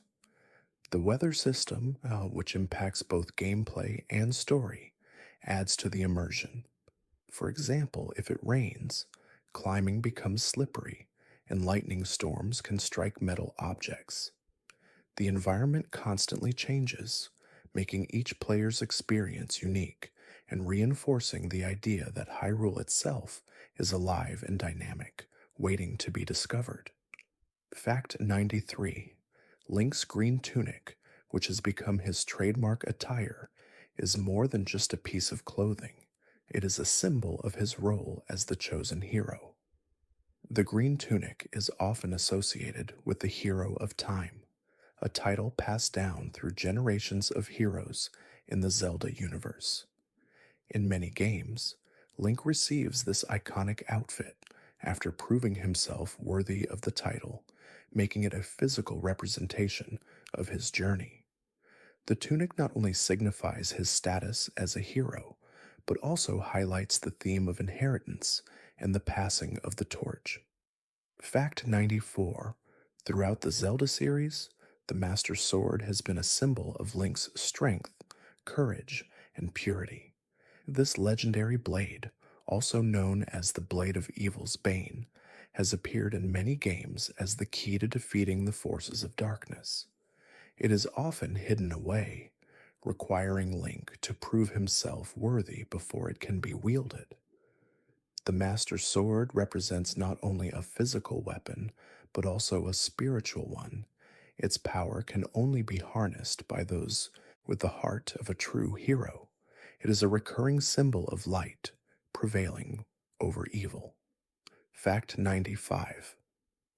The weather system, which impacts both gameplay and story, adds to the immersion. For example, if it rains, climbing becomes slippery, and lightning storms can strike metal objects. The environment constantly changes, making each player's experience unique and reinforcing the idea that Hyrule itself is alive and dynamic, waiting to be discovered. Fact 93: Link's green tunic, which has become his trademark attire, is more than just a piece of clothing. It is a symbol of his role as the chosen hero. The green tunic is often associated with the Hero of Time, a title passed down through generations of heroes in the Zelda universe. In many games, Link receives this iconic outfit after proving himself worthy of the title, making it a physical representation of his journey. The tunic not only signifies his status as a hero, but also highlights the theme of inheritance and the passing of the torch. Fact 94. Throughout the Zelda series, the Master Sword has been a symbol of Link's strength, courage, and purity. This legendary blade, also known as the Blade of Evil's Bane, has appeared in many games as the key to defeating the forces of darkness. It is often hidden away, requiring Link to prove himself worthy before it can be wielded. The Master Sword represents not only a physical weapon, but also a spiritual one. Its power can only be harnessed by those with the heart of a true hero. It is a recurring symbol of light, prevailing over evil. Fact 95.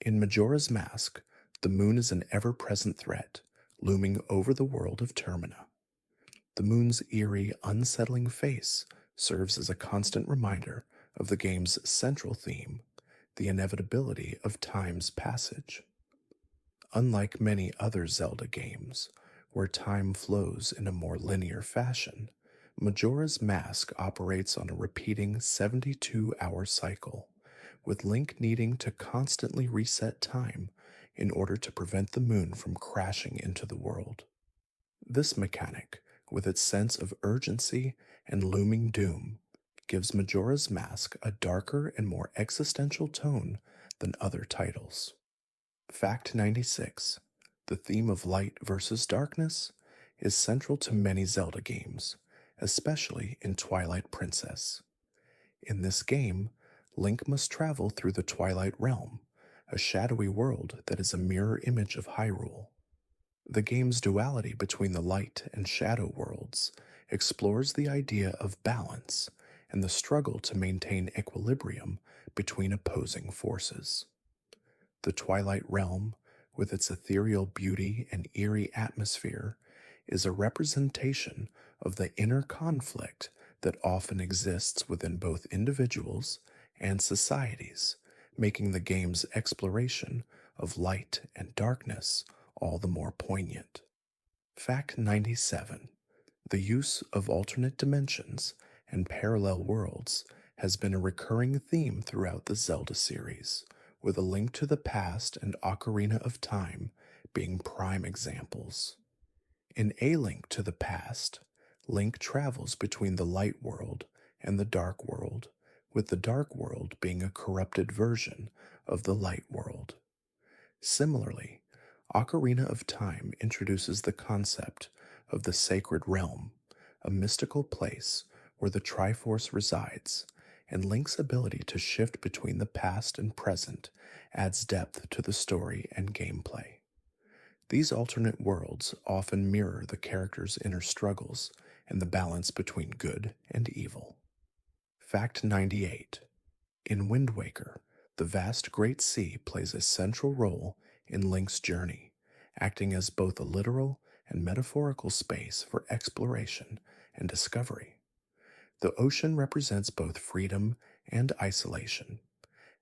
In Majora's Mask, the moon is an ever present threat, looming over the world of Termina. The moon's eerie, unsettling face serves as a constant reminder of the game's central theme, the inevitability of time's passage. Unlike many other Zelda games, where time flows in a more linear fashion, Majora's Mask operates on a repeating 72-hour cycle, with Link needing to constantly reset time in order to prevent the moon from crashing into the world. This mechanic, with its sense of urgency and looming doom, gives Majora's Mask a darker and more existential tone than other titles. Fact 96. The theme of light versus darkness is central to many Zelda games, especially in Twilight Princess. In this game, Link must travel through the Twilight Realm, a shadowy world that is a mirror image of Hyrule. The game's duality between the light and shadow worlds explores the idea of balance and the struggle to maintain equilibrium between opposing forces. The Twilight Realm, with its ethereal beauty and eerie atmosphere, is a representation of the inner conflict that often exists within both individuals and societies, making the game's exploration of light and darkness all the more poignant. Fact 97. The use of alternate dimensions and parallel worlds has been a recurring theme throughout the Zelda series, with A Link to the Past and Ocarina of Time being prime examples. In A Link to the Past, Link travels between the light world and the dark world, with the dark world being a corrupted version of the light world. Similarly, Ocarina of Time introduces the concept of the Sacred Realm, a mystical place where the Triforce resides, and Link's ability to shift between the past and present adds depth to the story and gameplay. These alternate worlds often mirror the character's inner struggles and the balance between good and evil. Fact 98. In Wind Waker, the vast Great Sea plays a central role in Link's journey, acting as both a literal and metaphorical space for exploration and discovery. The ocean represents both freedom and isolation.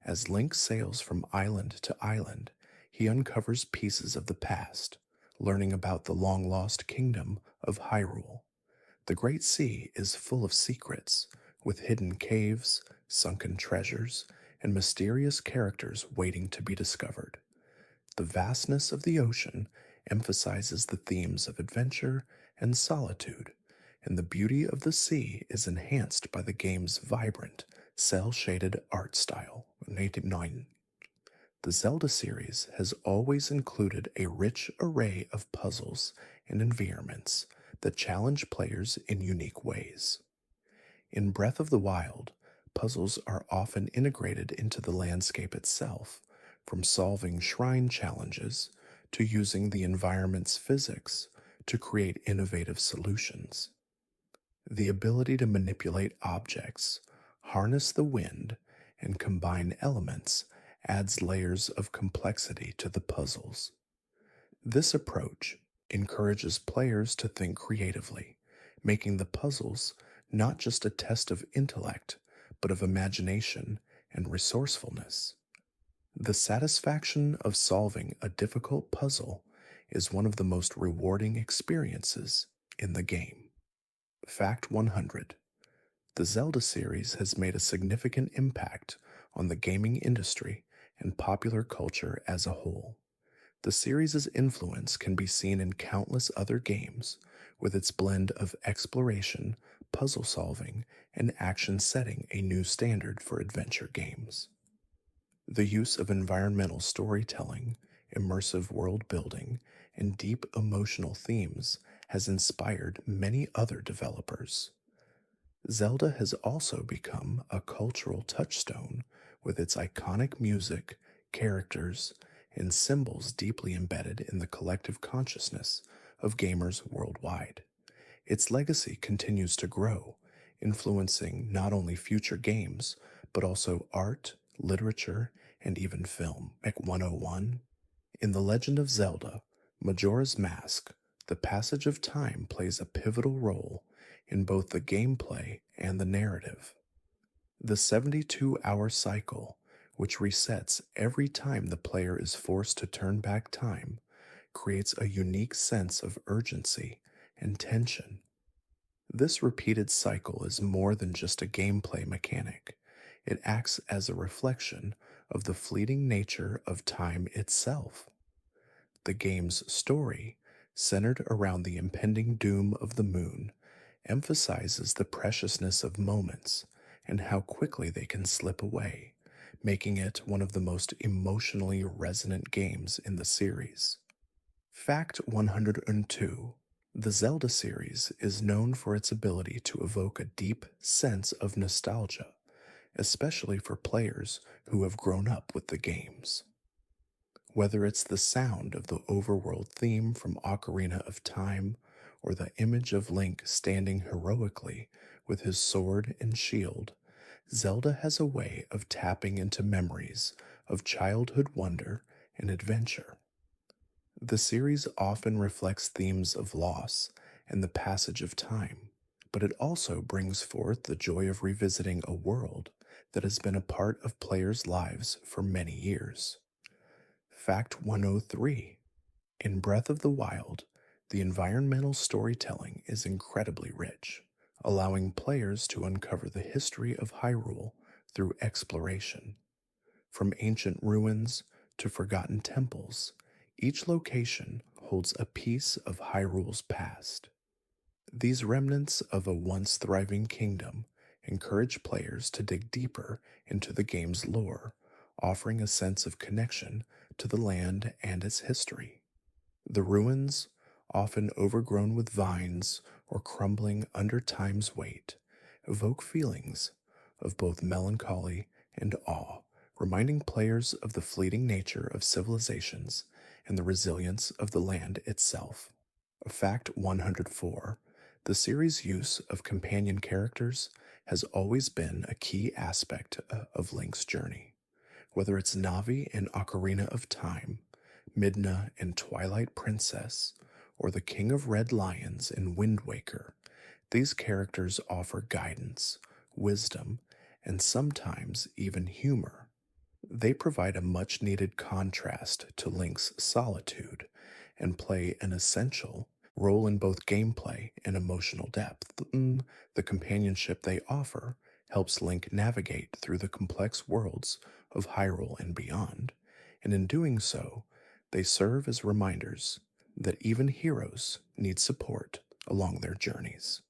As Link sails from island to island, he uncovers pieces of the past, learning about the long-lost kingdom of Hyrule. The Great Sea is full of secrets, with hidden caves, sunken treasures, and mysterious characters waiting to be discovered. The vastness of the ocean emphasizes the themes of adventure and solitude, and the beauty of the sea is enhanced by the game's vibrant, cel-shaded art style. 89. The Zelda series has always included a rich array of puzzles and environments that challenge players in unique ways. In Breath of the Wild, puzzles are often integrated into the landscape itself, from solving shrine challenges to using the environment's physics to create innovative solutions. The ability to manipulate objects, harness the wind, and combine elements adds layers of complexity to the puzzles. This approach encourages players to think creatively, making the puzzles not just a test of intellect, but of imagination and resourcefulness. The satisfaction of solving a difficult puzzle is one of the most rewarding experiences in the game. Fact 100. The Zelda series has made a significant impact on the gaming industry and popular culture as a whole. The series' influence can be seen in countless other games, with its blend of exploration, puzzle solving, and action setting a new standard for adventure games. The use of environmental storytelling, immersive world building, and deep emotional themes has inspired many other developers. Zelda has also become a cultural touchstone with its iconic music, characters, and symbols deeply embedded in the collective consciousness of gamers worldwide. Its legacy continues to grow, influencing not only future games, but also art, literature, and even film. At 101, in The Legend of Zelda, Majora's Mask, the passage of time plays a pivotal role in both the gameplay and the narrative. The 72-hour cycle, which resets every time the player is forced to turn back time, creates a unique sense of urgency and tension. This repeated cycle is more than just a gameplay mechanic. It acts as a reflection of the fleeting nature of time itself. The game's story, centered around the impending doom of the moon, emphasizes the preciousness of moments and how quickly they can slip away, making it one of the most emotionally resonant games in the series. Fact 102. The Zelda series is known for its ability to evoke a deep sense of nostalgia, especially for players who have grown up with the games. Whether it's the sound of the overworld theme from Ocarina of Time or the image of Link standing heroically with his sword and shield, Zelda has a way of tapping into memories of childhood wonder and adventure. The series often reflects themes of loss and the passage of time, but it also brings forth the joy of revisiting a world that has been a part of players' lives for many years. Fact 103. In Breath of the Wild, the environmental storytelling is incredibly rich, allowing players to uncover the history of Hyrule through exploration. From ancient ruins to forgotten temples, each location holds a piece of Hyrule's past. These remnants of a once thriving kingdom encourage players to dig deeper into the game's lore, offering a sense of connection to the land and its history. The ruins, often overgrown with vines or crumbling under time's weight, evoke feelings of both melancholy and awe, reminding players of the fleeting nature of civilizations and the resilience of the land itself. Fact 104. The series' use of companion characters has always been a key aspect of Link's journey. Whether it's Navi in Ocarina of Time, Midna in Twilight Princess, or the King of Red Lions in Wind Waker, these characters offer guidance, wisdom, and sometimes even humor. They provide a much needed contrast to Link's solitude and play an essential role in both gameplay and emotional depth. The companionship they offer helps Link navigate through the complex worlds of Hyrule and beyond, and in doing so, they serve as reminders that even heroes need support along their journeys.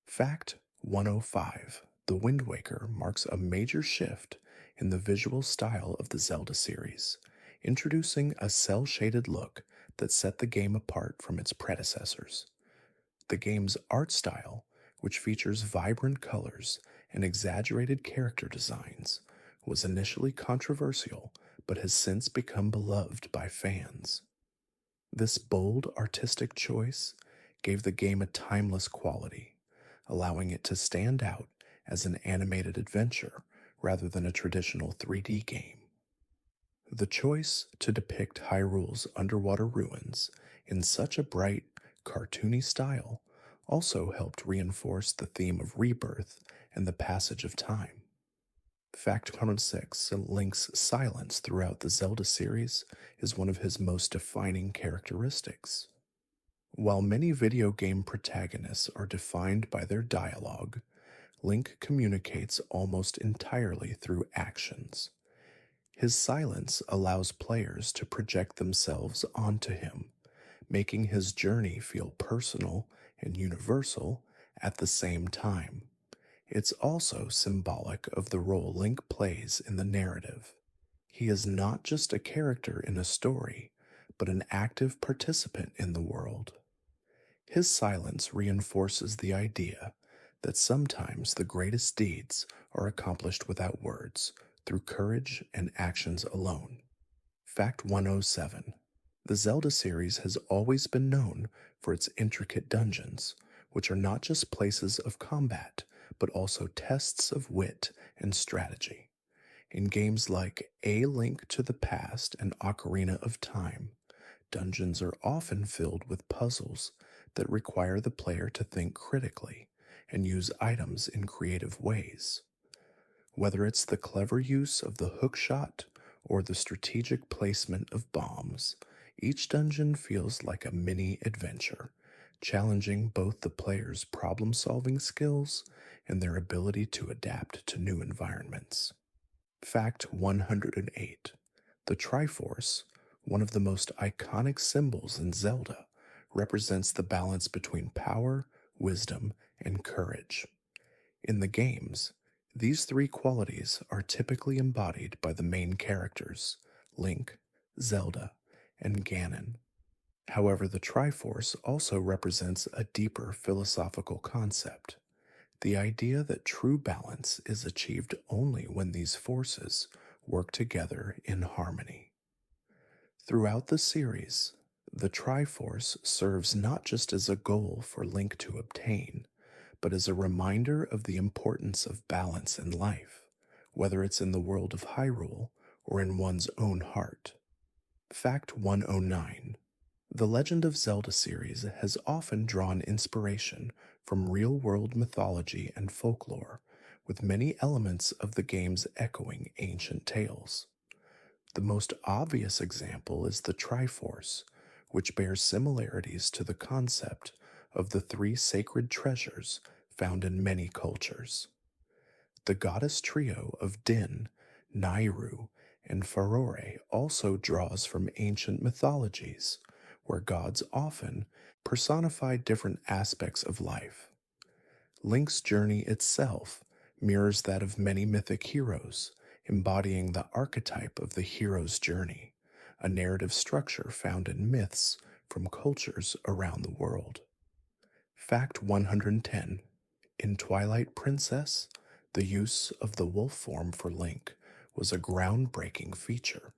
Fact 105. The Wind Waker marks a major shift in the visual style of the Zelda series, introducing a cel-shaded look that set the game apart from its predecessors. The game's art style, which features vibrant colors and exaggerated character designs, was initially controversial but has since become beloved by fans. This bold artistic choice gave the game a timeless quality, allowing it to stand out as an animated adventure rather than a traditional 3D game. The choice to depict Hyrule's underwater ruins in such a bright, cartoony style also helped reinforce the theme of rebirth and the passage of time. Fact 106: Link's silence throughout the Zelda series is one of his most defining characteristics. While many video game protagonists are defined by their dialogue, Link communicates almost entirely through actions. His silence allows players to project themselves onto him, making his journey feel personal and universal at the same time. It's also symbolic of the role Link plays in the narrative. He is not just a character in a story, but an active participant in the world. His silence reinforces the idea that sometimes the greatest deeds are accomplished without words, through courage and actions alone. Fact 107: The Zelda series has always been known for its intricate dungeons, which are not just places of combat, but also tests of wit and strategy. In games like A Link to the Past and Ocarina of Time, dungeons are often filled with puzzles that require the player to think critically and use items in creative ways. Whether it's the clever use of the hookshot or the strategic placement of bombs, each dungeon feels like a mini adventure, challenging both the player's problem solving skills and their ability to adapt to new environments. Fact 108: The Triforce, one of the most iconic symbols in Zelda, represents the balance between power, wisdom, and courage. In the games, these three qualities are typically embodied by the main characters, Link, Zelda, and Ganon. However, the Triforce also represents a deeper philosophical concept: the idea that true balance is achieved only when these forces work together in harmony. Throughout the series, the Triforce serves not just as a goal for Link to obtain, but as a reminder of the importance of balance in life, whether it's in the world of Hyrule or in one's own heart. Fact 109: The Legend of Zelda series has often drawn inspiration from real-world mythology and folklore, with many elements of the games echoing ancient tales. The most obvious example is the Triforce, which bears similarities to the concept of the three sacred treasures found in many cultures. The goddess trio of Din, Nairu, and Farore also draws from ancient mythologies, where gods often personify different aspects of life. Link's journey itself mirrors that of many mythic heroes, embodying the archetype of the hero's journey, a narrative structure found in myths from cultures around the world. Fact 110: In Twilight Princess, the use of the wolf form for Link was a groundbreaking feature.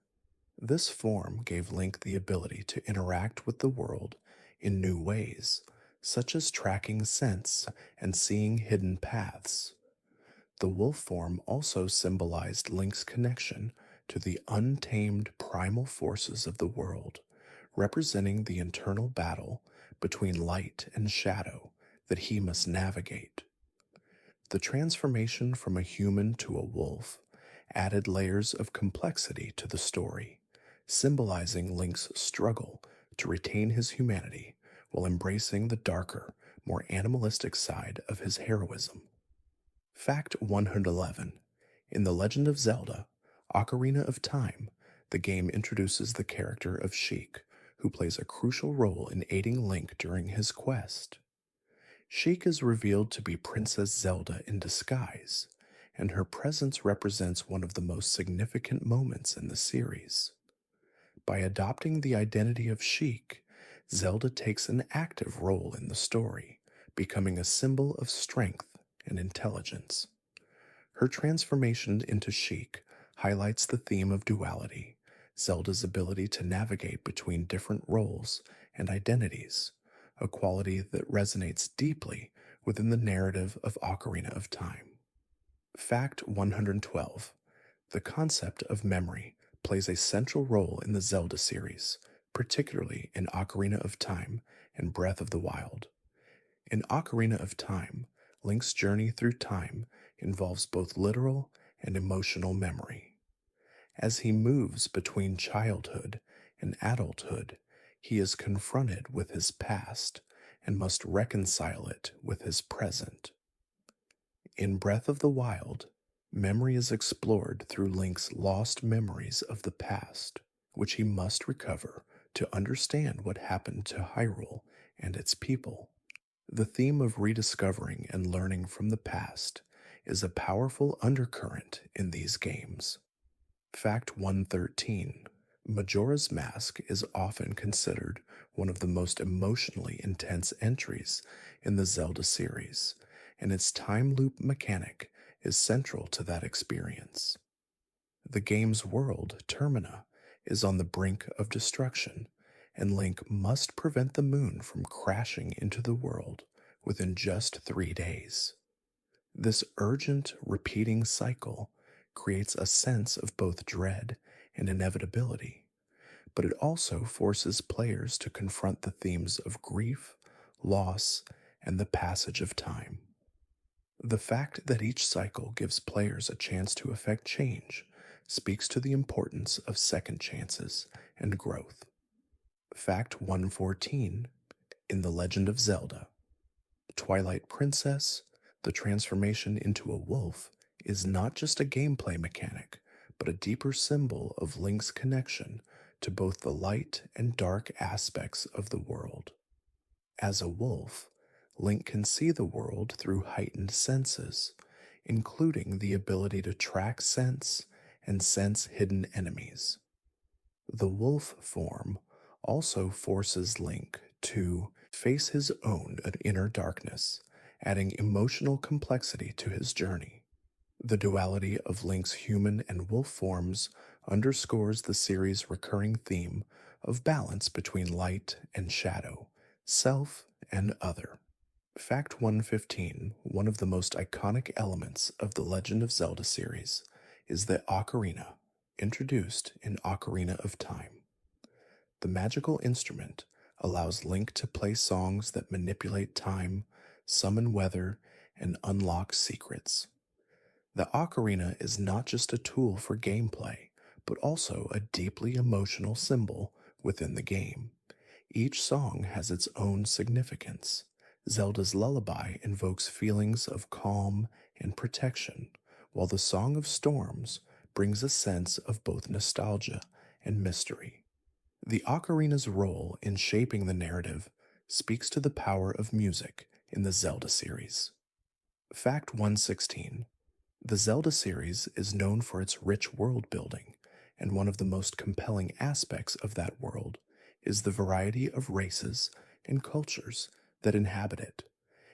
This form gave Link the ability to interact with the world in new ways, such as tracking scents and seeing hidden paths. The wolf form also symbolized Link's connection to the untamed primal forces of the world, representing the internal battle between light and shadow that he must navigate. The transformation from a human to a wolf added layers of complexity to the story, symbolizing Link's struggle to retain his humanity while embracing the darker, more animalistic side of his heroism. Fact 111: In The Legend of Zelda, Ocarina of Time, the game introduces the character of Sheik, who plays a crucial role in aiding Link during his quest. Sheik is revealed to be Princess Zelda in disguise, and her presence represents one of the most significant moments in the series. By adopting the identity of Sheik, Zelda takes an active role in the story, becoming a symbol of strength and intelligence. Her transformation into Sheik highlights the theme of duality, Zelda's ability to navigate between different roles and identities, a quality that resonates deeply within the narrative of Ocarina of Time. Fact 112: The concept of memory plays a central role in the Zelda series, particularly in Ocarina of Time and Breath of the Wild. In Ocarina of Time, Link's journey through time involves both literal and emotional memory. As he moves between childhood and adulthood, he is confronted with his past and must reconcile it with his present. In Breath of the Wild, memory is explored through Link's lost memories of the past, which he must recover to understand what happened to Hyrule and its people. The theme of rediscovering and learning from the past is a powerful undercurrent in these games. Fact 113: Majora's Mask is often considered one of the most emotionally intense entries in the Zelda series, and its time loop mechanic is central to that experience. The game's world, Termina, is on the brink of destruction, and Link must prevent the moon from crashing into the world within just 3 days. This urgent, repeating cycle creates a sense of both dread and inevitability, but it also forces players to confront the themes of grief, loss, and the passage of time. The fact that each cycle gives players a chance to effect change speaks to the importance of second chances and growth. Fact 114: In The Legend of Zelda, Twilight Princess, the transformation into a wolf is not just a gameplay mechanic, but a deeper symbol of Link's connection to both the light and dark aspects of the world. As a wolf, Link can see the world through heightened senses, including the ability to track scents and sense hidden enemies. The wolf form also forces Link to face his own inner darkness, adding emotional complexity to his journey. The duality of Link's human and wolf forms underscores the series' recurring theme of balance between light and shadow, self and other. Fact 115: One of the most iconic elements of the Legend of Zelda series is the ocarina, introduced in Ocarina of Time. The magical instrument allows Link to play songs that manipulate time, summon weather, and unlock secrets. The ocarina is not just a tool for gameplay, but also a deeply emotional symbol within the game. Each song has its own significance. Zelda's lullaby invokes feelings of calm and protection, while the Song of Storms brings a sense of both nostalgia and mystery. The ocarina's role in shaping the narrative speaks to the power of music in the Zelda series. Fact 116: The Zelda series is known for its rich world building, and one of the most compelling aspects of that world is the variety of races and cultures that inhabit it.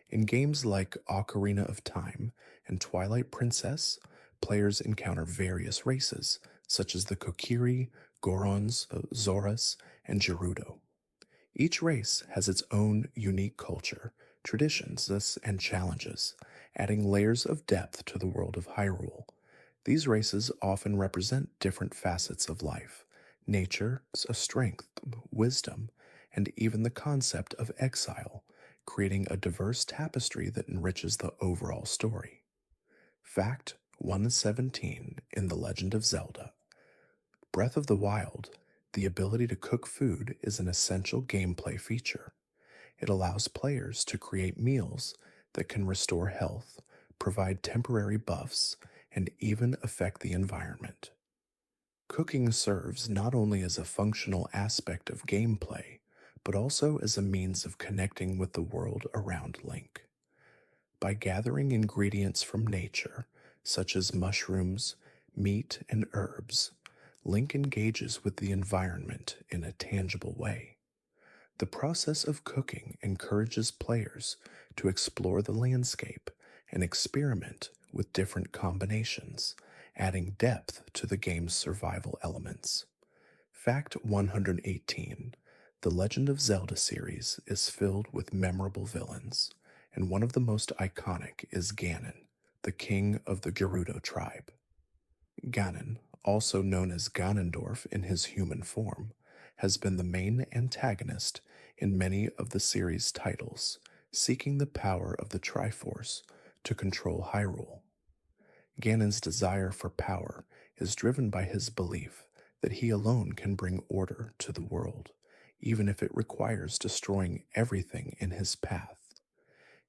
In games like Ocarina of Time and Twilight Princess, players encounter various races, such as the Kokiri, Gorons, Zoras, and Gerudo. Each race has its own unique culture, traditions, and challenges, adding layers of depth to the world of Hyrule. These races often represent different facets of life: nature, strength, wisdom, and even the concept of exile, creating a diverse tapestry that enriches the overall story. Fact 117: In The Legend of Zelda, Breath of the Wild, the ability to cook food is an essential gameplay feature. It allows players to create meals that can restore health, provide temporary buffs, and even affect the environment. Cooking serves not only as a functional aspect of gameplay, but also as a means of connecting with the world around Link. By gathering ingredients from nature, such as mushrooms, meat, and herbs, Link engages with the environment in a tangible way. The process of cooking encourages players to explore the landscape and experiment with different combinations, adding depth to the game's survival elements. Fact 118: The Legend of Zelda series is filled with memorable villains, and one of the most iconic is Ganon, the king of the Gerudo tribe. Ganon, also known as Ganondorf in his human form, has been the main antagonist in many of the series' titles, seeking the power of the Triforce to control Hyrule. Ganon's desire for power is driven by his belief that he alone can bring order to the world, even if it requires destroying everything in his path.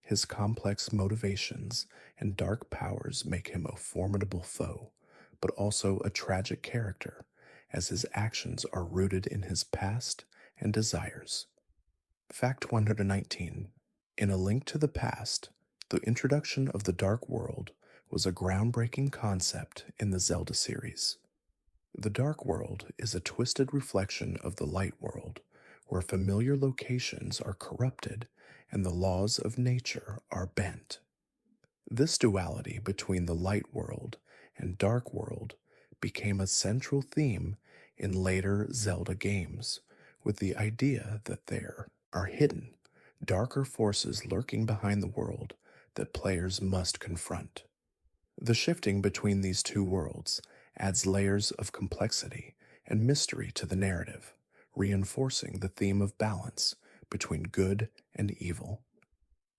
His complex motivations and dark powers make him a formidable foe, but also a tragic character, as his actions are rooted in his past and desires. Fact 119. In A Link to the Past, the introduction of the Dark World was a groundbreaking concept in the Zelda series. The Dark World is a twisted reflection of the Light World, where familiar locations are corrupted and the laws of nature are bent. This duality between the Light World and Dark World became a central theme in later Zelda games, with the idea that there are hidden, darker forces lurking behind the world that players must confront. The shifting between these two worlds adds layers of complexity and mystery to the narrative, reinforcing the theme of balance between good and evil.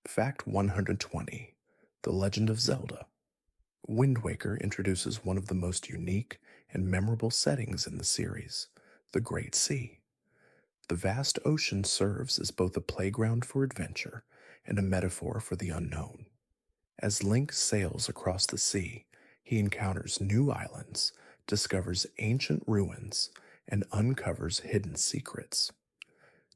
Fact 120. The Legend of Zelda. Wind Waker introduces one of the most unique and memorable settings in the series, the Great Sea. The vast ocean serves as both a playground for adventure and a metaphor for the unknown. As Link sails across the sea, he encounters new islands, discovers ancient ruins, and uncovers hidden secrets.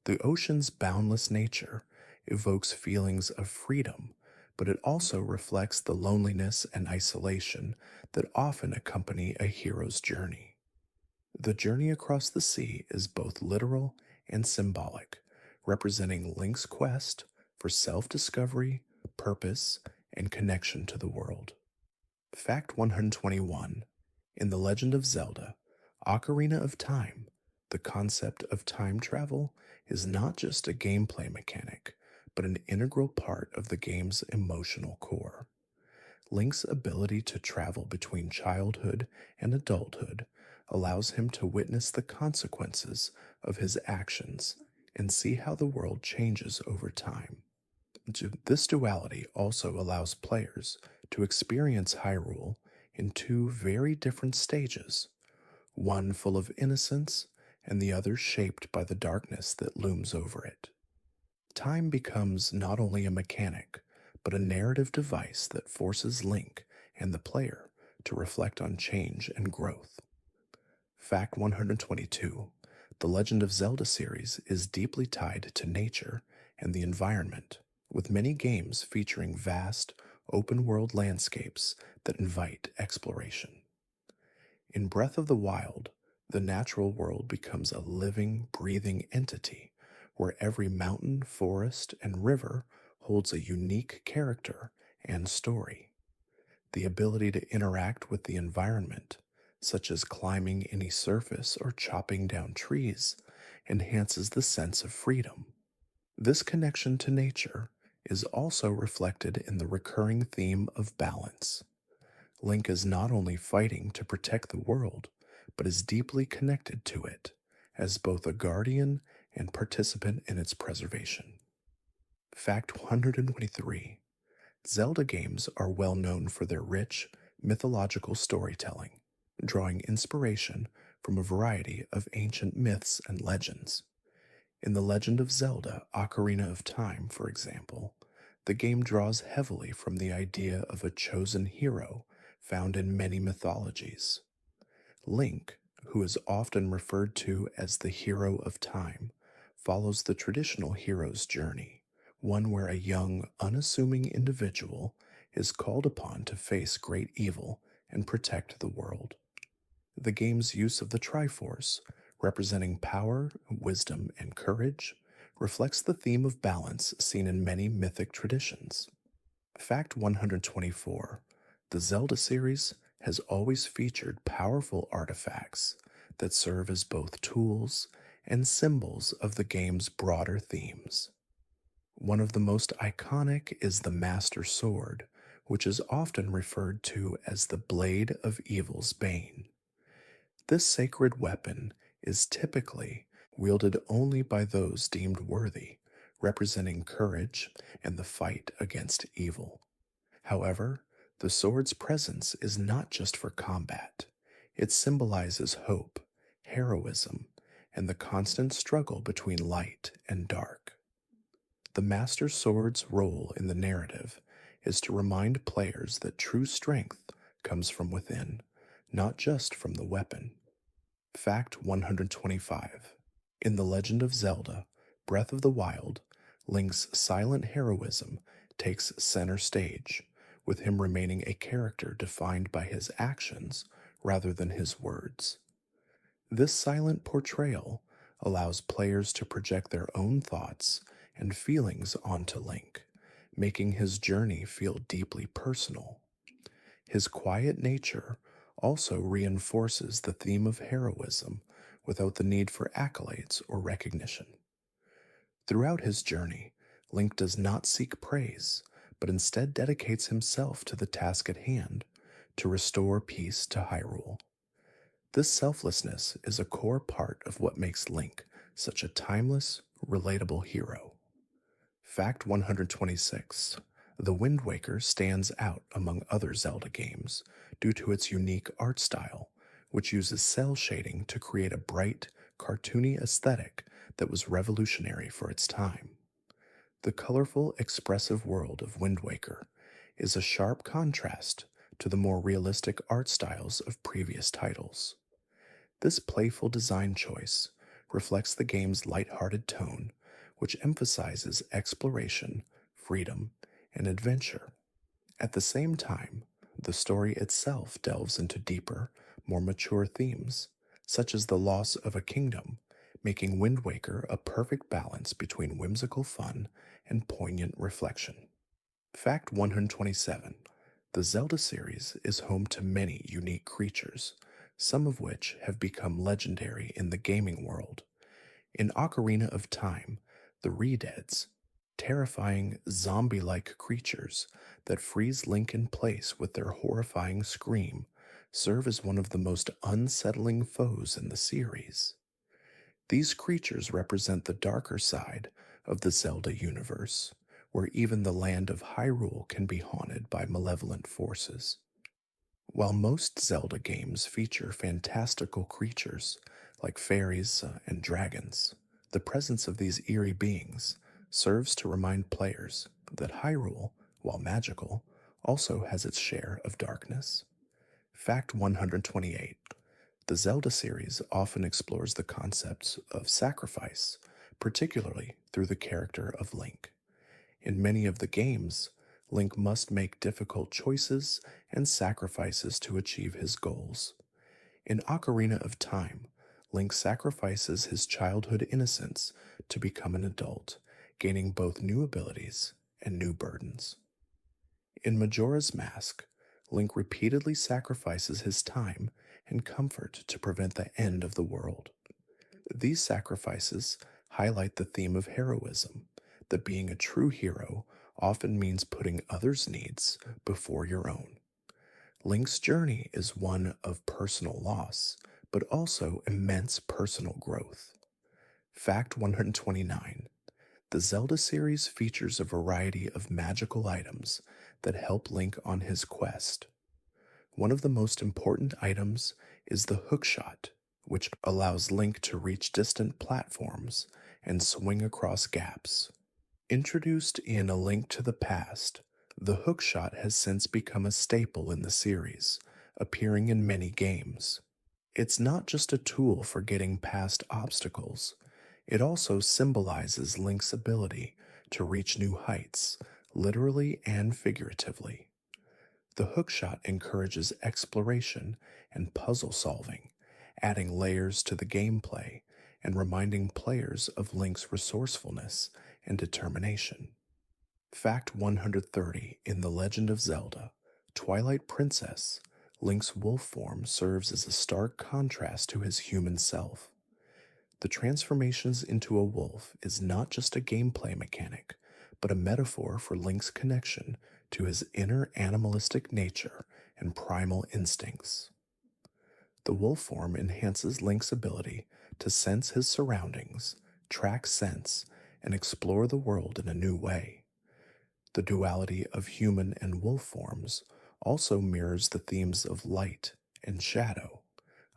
The ocean's boundless nature evokes feelings of freedom, but it also reflects the loneliness and isolation that often accompany a hero's journey. The journey across the sea is both literal and symbolic, representing Link's quest for self discovery, purpose, and connection to the world. Fact 121. In The Legend of Zelda, Ocarina of Time, the concept of time travel is not just a gameplay mechanic, but an integral part of the game's emotional core. Link's ability to travel between childhood and adulthood allows him to witness the consequences of his actions and see how the world changes over time. This duality also allows players to experience Hyrule in two very different stages, one full of innocence and the other shaped by the darkness that looms over it. Time becomes not only a mechanic, but a narrative device that forces Link and the player to reflect on change and growth. Fact 122. The Legend of Zelda series is deeply tied to nature and the environment, with many games featuring vast, open-world landscapes that invite exploration. In Breath of the Wild, the natural world becomes a living, breathing entity where every mountain, forest, and river holds a unique character and story. The ability to interact with the environment, such as climbing any surface or chopping down trees, enhances the sense of freedom. This connection to nature is also reflected in the recurring theme of balance. Link is not only fighting to protect the world, but is deeply connected to it, as both a guardian and participant in its preservation. Fact 123. Zelda games are well known for their rich, mythological storytelling, drawing inspiration from a variety of ancient myths and legends. In The Legend of Zelda Ocarina of Time, for example, the game draws heavily from the idea of a chosen hero found in many mythologies. Link, who is often referred to as the hero of time, follows the traditional hero's journey, one where a young, unassuming individual is called upon to face great evil and protect the world. The game's use of the Triforce, representing power, wisdom, and courage, reflects the theme of balance seen in many mythic traditions. Fact 124. The Zelda series has always featured powerful artifacts that serve as both tools and symbols of the game's broader themes. One of the most iconic is the Master Sword, which is often referred to as the Blade of Evil's Bane. This sacred weapon is typically wielded only by those deemed worthy, representing courage and the fight against evil. However, The sword's presence is not just for combat, it symbolizes hope, heroism, and the constant struggle between light and dark. The Master Sword's role in the narrative is to remind players that true strength comes from within, not just from the weapon. Fact 125. In The Legend of Zelda, Breath of the Wild, Link's silent heroism takes center stage, with him remaining a character defined by his actions rather than his words. This silent portrayal allows players to project their own thoughts and feelings onto Link, making his journey feel deeply personal. His quiet nature also reinforces the theme of heroism without the need for accolades or recognition. Throughout his journey, Link does not seek praise, but instead dedicates himself to the task at hand to restore peace to Hyrule. This selflessness is a core part of what makes Link such a timeless, relatable hero. Fact 126. The Wind Waker stands out among other Zelda games due to its unique art style, which uses cell shading to create a bright, cartoony aesthetic that was revolutionary for its time. The colorful, expressive world of Wind Waker is a sharp contrast to the more realistic art styles of previous titles. This playful design choice reflects the game's lighthearted tone, which emphasizes exploration, freedom, and adventure. At the same time, the story itself delves into deeper, more mature themes, such as the loss of a kingdom, making Wind Waker a perfect balance between whimsical fun and poignant reflection. Fact 127. The Zelda series is home to many unique creatures, some of which have become legendary in the gaming world. In Ocarina of Time, the Redeads, terrifying zombie-like creatures that freeze Link in place with their horrifying scream, serve as one of the most unsettling foes in the series. These creatures represent the darker side of the Zelda universe, where even the land of Hyrule can be haunted by malevolent forces. While most Zelda games feature fantastical creatures like fairies and dragons, the presence of these eerie beings serves to remind players that Hyrule, while magical, also has its share of darkness. Fact 128. The Zelda series often explores the concepts of sacrifice, particularly through the character of Link. In many of the games, Link must make difficult choices and sacrifices to achieve his goals. In Ocarina of Time, Link sacrifices his childhood innocence to become an adult, gaining both new abilities and new burdens. In Majora's Mask, Link repeatedly sacrifices his time and comfort to prevent the end of the world. These sacrifices highlight the theme of heroism, that being a true hero often means putting others' needs before your own. Link's journey is one of personal loss, but also immense personal growth. Fact 129. The Zelda series features a variety of magical items that help Link on his quest. One of the most important items is the hookshot, which allows Link to reach distant platforms and swing across gaps. Introduced in A Link to the Past, the hookshot has since become a staple in the series, appearing in many games. It's not just a tool for getting past obstacles, it also symbolizes Link's ability to reach new heights, literally and figuratively. The hookshot encourages exploration and puzzle solving, adding layers to the gameplay and reminding players of Link's resourcefulness and determination. Fact 130. In The Legend of Zelda, Twilight Princess, Link's wolf form serves as a stark contrast to his human self. The transformations into a wolf is not just a gameplay mechanic, but a metaphor for Link's connection to his inner animalistic nature and primal instincts. The wolf form enhances Link's ability to sense his surroundings, track scents, and explore the world in a new way. The duality of human and wolf forms also mirrors the themes of light and shadow,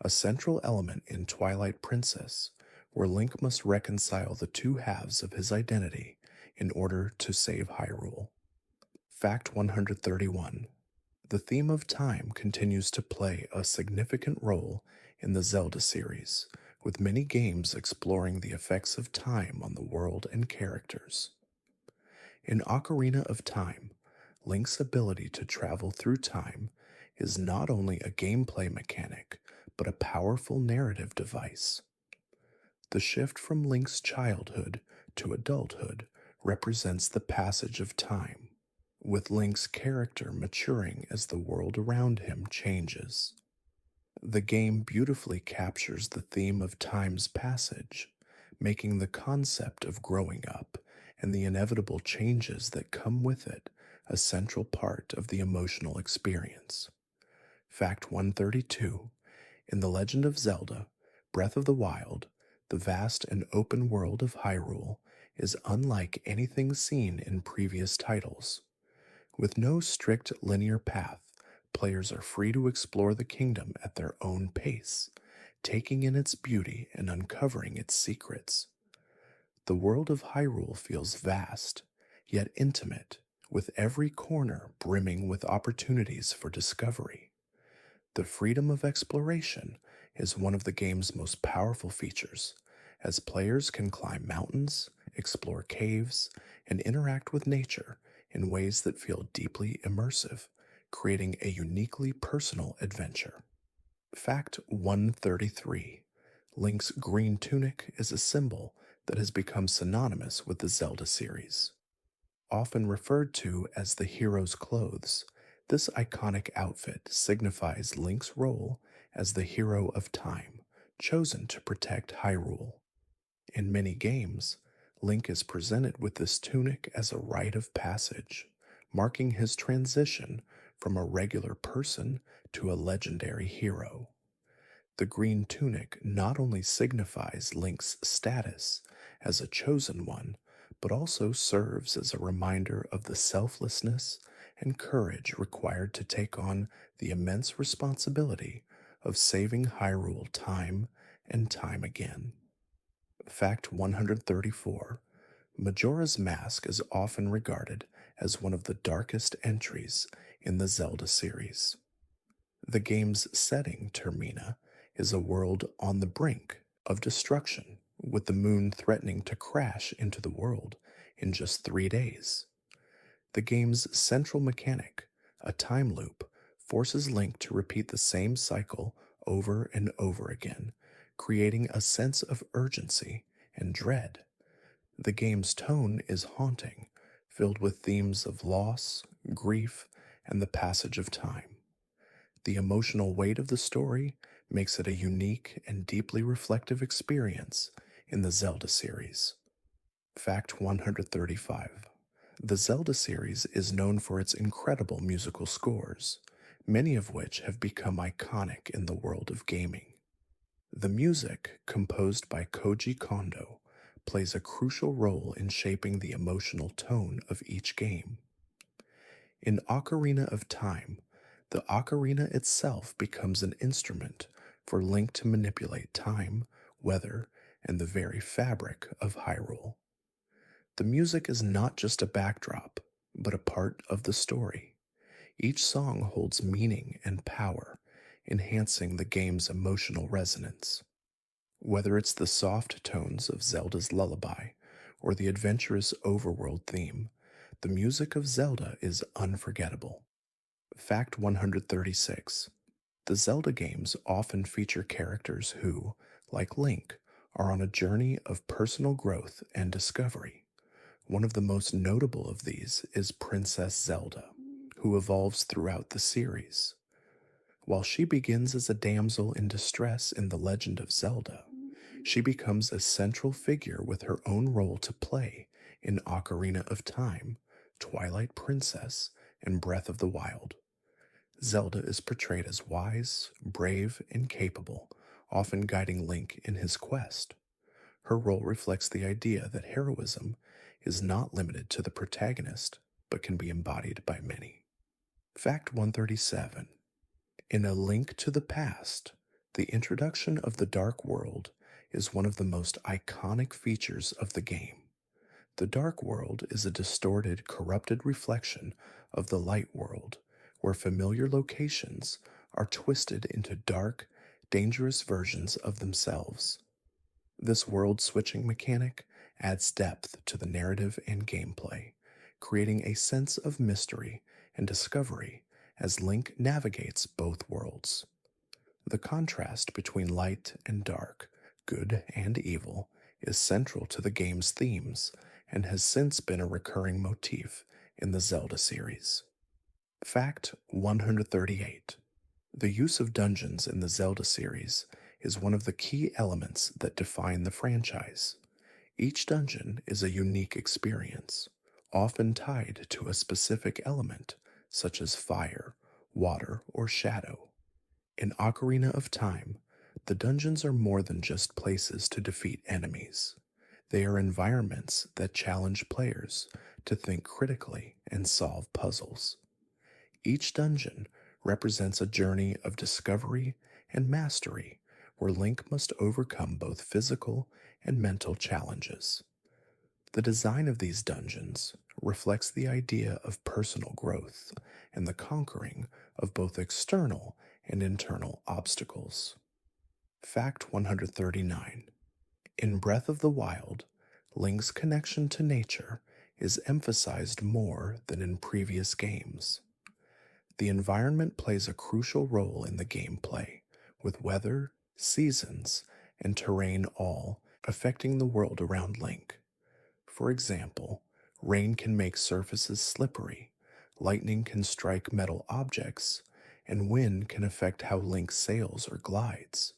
a central element in Twilight Princess, where Link must reconcile the two halves of his identity in order to save Hyrule. Fact 131. The theme of time continues to play a significant role in the Zelda series, with many games exploring the effects of time on the world and characters. In Ocarina of Time, Link's ability to travel through time is not only a gameplay mechanic, but a powerful narrative device. The shift from Link's childhood to adulthood represents the passage of time, with Link's character maturing as the world around him changes. The game beautifully captures the theme of time's passage, making the concept of growing up and the inevitable changes that come with it a central part of the emotional experience. Fact 132. In The Legend of Zelda, Breath of the Wild, the vast and open world of Hyrule is unlike anything seen in previous titles. With no strict linear path, players are free to explore the kingdom at their own pace, taking in its beauty and uncovering its secrets. The world of Hyrule feels vast, yet intimate, with every corner brimming with opportunities for discovery. The freedom of exploration is one of the game's most powerful features, as players can climb mountains, explore caves, and interact with nature in ways that feel deeply immersive, creating a uniquely personal adventure. Fact 133. Link's green tunic is a symbol that has become synonymous with the Zelda series. Often referred to as the hero's clothes, this iconic outfit signifies Link's role as the hero of time, chosen to protect Hyrule. In many games, Link is presented with this tunic as a rite of passage, marking his transition from a regular person to a legendary hero. The green tunic not only signifies Link's status as a chosen one, but also serves as a reminder of the selflessness and courage required to take on the immense responsibility of saving Hyrule time and time again. Fact 134. Majora's Mask is often regarded as one of the darkest entries in the Zelda series. The game's setting, Termina, is a world on the brink of destruction, with the moon threatening to crash into the world in just 3 days. The game's central mechanic, a time loop, forces Link to repeat the same cycle over and over again, creating a sense of urgency and dread. The game's tone is haunting, filled with themes of loss, grief, and the passage of time. The emotional weight of the story makes it a unique and deeply reflective experience in the Zelda series. Fact 135. The Zelda series is known for its incredible musical scores, many of which have become iconic in the world of gaming. The music, composed by Koji Kondo, plays a crucial role in shaping the emotional tone of each game. In Ocarina of Time, the ocarina itself becomes an instrument for Link to manipulate time, weather, and the very fabric of Hyrule. The music is not just a backdrop, but a part of the story. Each song holds meaning and power, enhancing the game's emotional resonance. Whether it's the soft tones of Zelda's lullaby or the adventurous overworld theme, the music of Zelda is unforgettable. Fact 136. The Zelda games often feature characters who, like Link, are on a journey of personal growth and discovery. One of the most notable of these is Princess Zelda, who evolves throughout the series. While she begins as a damsel in distress in The Legend of Zelda, she becomes a central figure with her own role to play in Ocarina of Time, Twilight Princess, and Breath of the Wild. Zelda is portrayed as wise, brave, and capable, often guiding Link in his quest. Her role reflects the idea that heroism is not limited to the protagonist, but can be embodied by many. Fact 137. In A Link to the Past, the introduction of the Dark World is one of the most iconic features of the game. The Dark World is a distorted, corrupted reflection of the Light World, where familiar locations are twisted into dark, dangerous versions of themselves. This world switching mechanic adds depth to the narrative and gameplay, creating a sense of mystery and discovery as Link navigates both worlds. The contrast between light and dark, good and evil, is central to the game's themes and has since been a recurring motif in the Zelda series. Fact 138. The use of dungeons in the Zelda series is one of the key elements that define the franchise. Each dungeon is a unique experience, often tied to a specific element, such as fire, water, or shadow. In Ocarina of Time, the dungeons are more than just places to defeat enemies. They are environments that challenge players to think critically and solve puzzles. Each dungeon represents a journey of discovery and mastery where Link must overcome both physical and mental challenges. The design of these dungeons reflects the idea of personal growth and the conquering of both external and internal obstacles. Fact 139. In Breath of the Wild, Link's connection to nature is emphasized more than in previous games. The environment plays a crucial role in the gameplay, with weather, seasons, and terrain all affecting the world around Link. For example, rain can make surfaces slippery, lightning can strike metal objects, and wind can affect how Link sails or glides.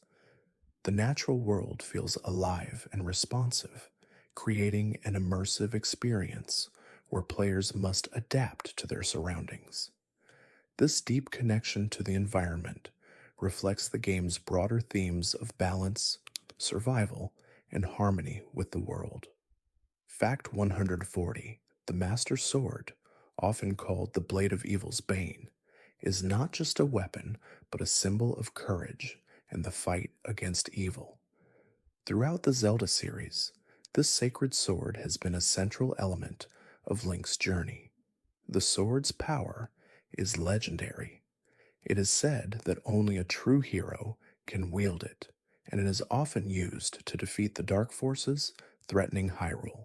The natural world feels alive and responsive, creating an immersive experience where players must adapt to their surroundings. This deep connection to the environment reflects the game's broader themes of balance, survival, and harmony with the world. Fact 140. The Master Sword, often called the Blade of Evil's Bane, is not just a weapon but a symbol of courage and the fight against evil. Throughout the Zelda series, this sacred sword has been a central element of Link's journey. The sword's power is legendary. It is said that only a true hero can wield it, and it is often used to defeat the dark forces threatening Hyrule.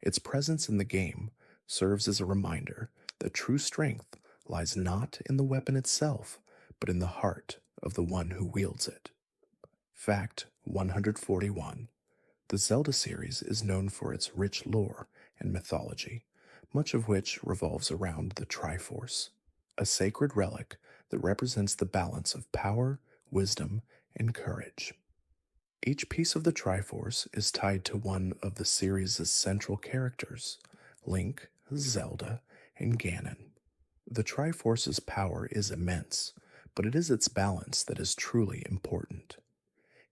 Its presence in the game serves as a reminder that true strength lies not in the weapon itself, but in the heart of the one who wields it. Fact 141. The Zelda series is known for its rich lore and mythology, much of which revolves around the Triforce, a sacred relic that represents the balance of power, wisdom, and courage. Each piece of the Triforce is tied to one of the series' central characters, Link, Zelda, and Ganon. The Triforce's power is immense, but it is its balance that is truly important.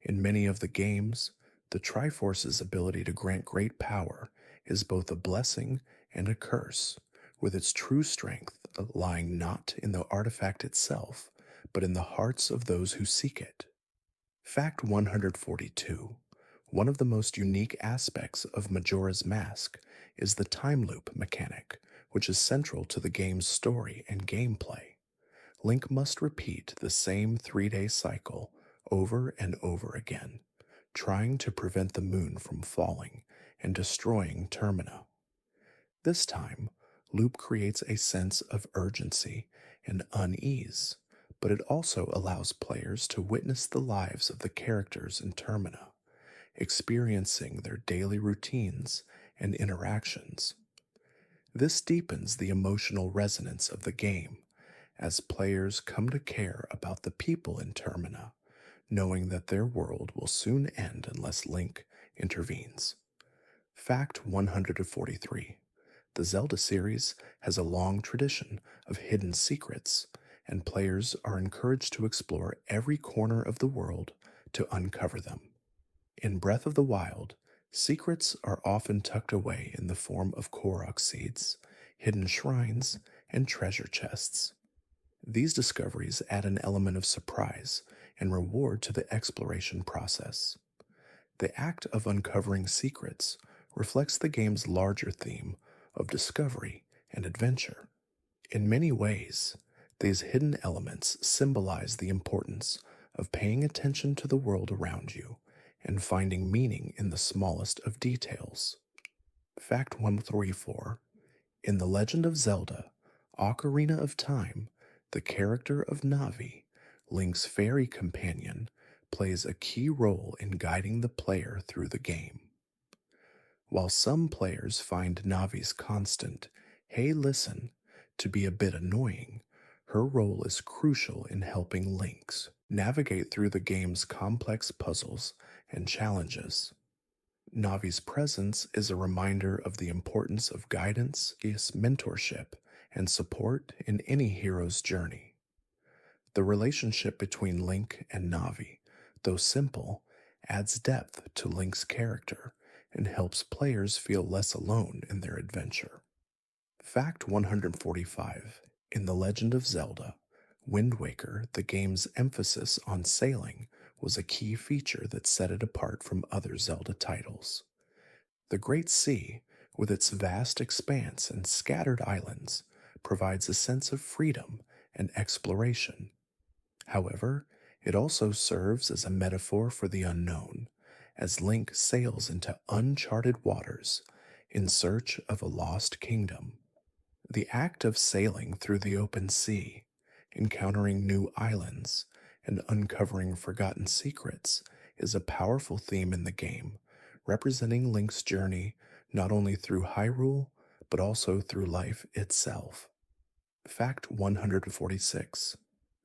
In many of the games, the Triforce's ability to grant great power is both a blessing and a curse, with its true strength lying not in the artifact itself, but in the hearts of those who seek it. Fact 142. One of the most unique aspects of Majora's Mask is the time loop mechanic, which is central to the game's story and gameplay. Link must repeat the same 3-day cycle over and over again, trying to prevent the moon from falling and destroying Termina. This time, loop creates a sense of urgency and unease, but it also allows players to witness the lives of the characters in Termina, experiencing their daily routines and interactions. This deepens the emotional resonance of the game as players come to care about the people in Termina, knowing that their world will soon end unless Link intervenes. Fact 143. The Zelda series has a long tradition of hidden secrets, and players are encouraged to explore every corner of the world to uncover them. In Breath of the Wild, secrets are often tucked away in the form of Korok seeds, hidden shrines, and treasure chests. These discoveries add an element of surprise and reward to the exploration process. The act of uncovering secrets reflects the game's larger theme of discovery and adventure. In many ways, these hidden elements symbolize the importance of paying attention to the world around you and finding meaning in the smallest of details. Fact 134: in The Legend of Zelda: Ocarina of Time, the character of Navi, Link's fairy companion, plays a key role in guiding the player through the game. While some players find Navi's constant, "Hey, listen," to be a bit annoying, her role is crucial in helping Lynx navigate through the game's complex puzzles and challenges. Navi's presence is a reminder of the importance of guidance, mentorship, and support in any hero's journey. The relationship between Link and Navi, though simple, adds depth to Link's character and helps players feel less alone in their adventure. Fact 145: in The Legend of Zelda: Wind Waker, the game's emphasis on sailing was a key feature that set it apart from other Zelda titles. The Great Sea, with its vast expanse and scattered islands, provides a sense of freedom and exploration. However, it also serves as a metaphor for the unknown, as Link sails into uncharted waters in search of a lost kingdom. The act of sailing through the open sea, encountering new islands, and uncovering forgotten secrets is a powerful theme in the game, representing Link's journey not only through Hyrule, but also through life itself. Fact 146: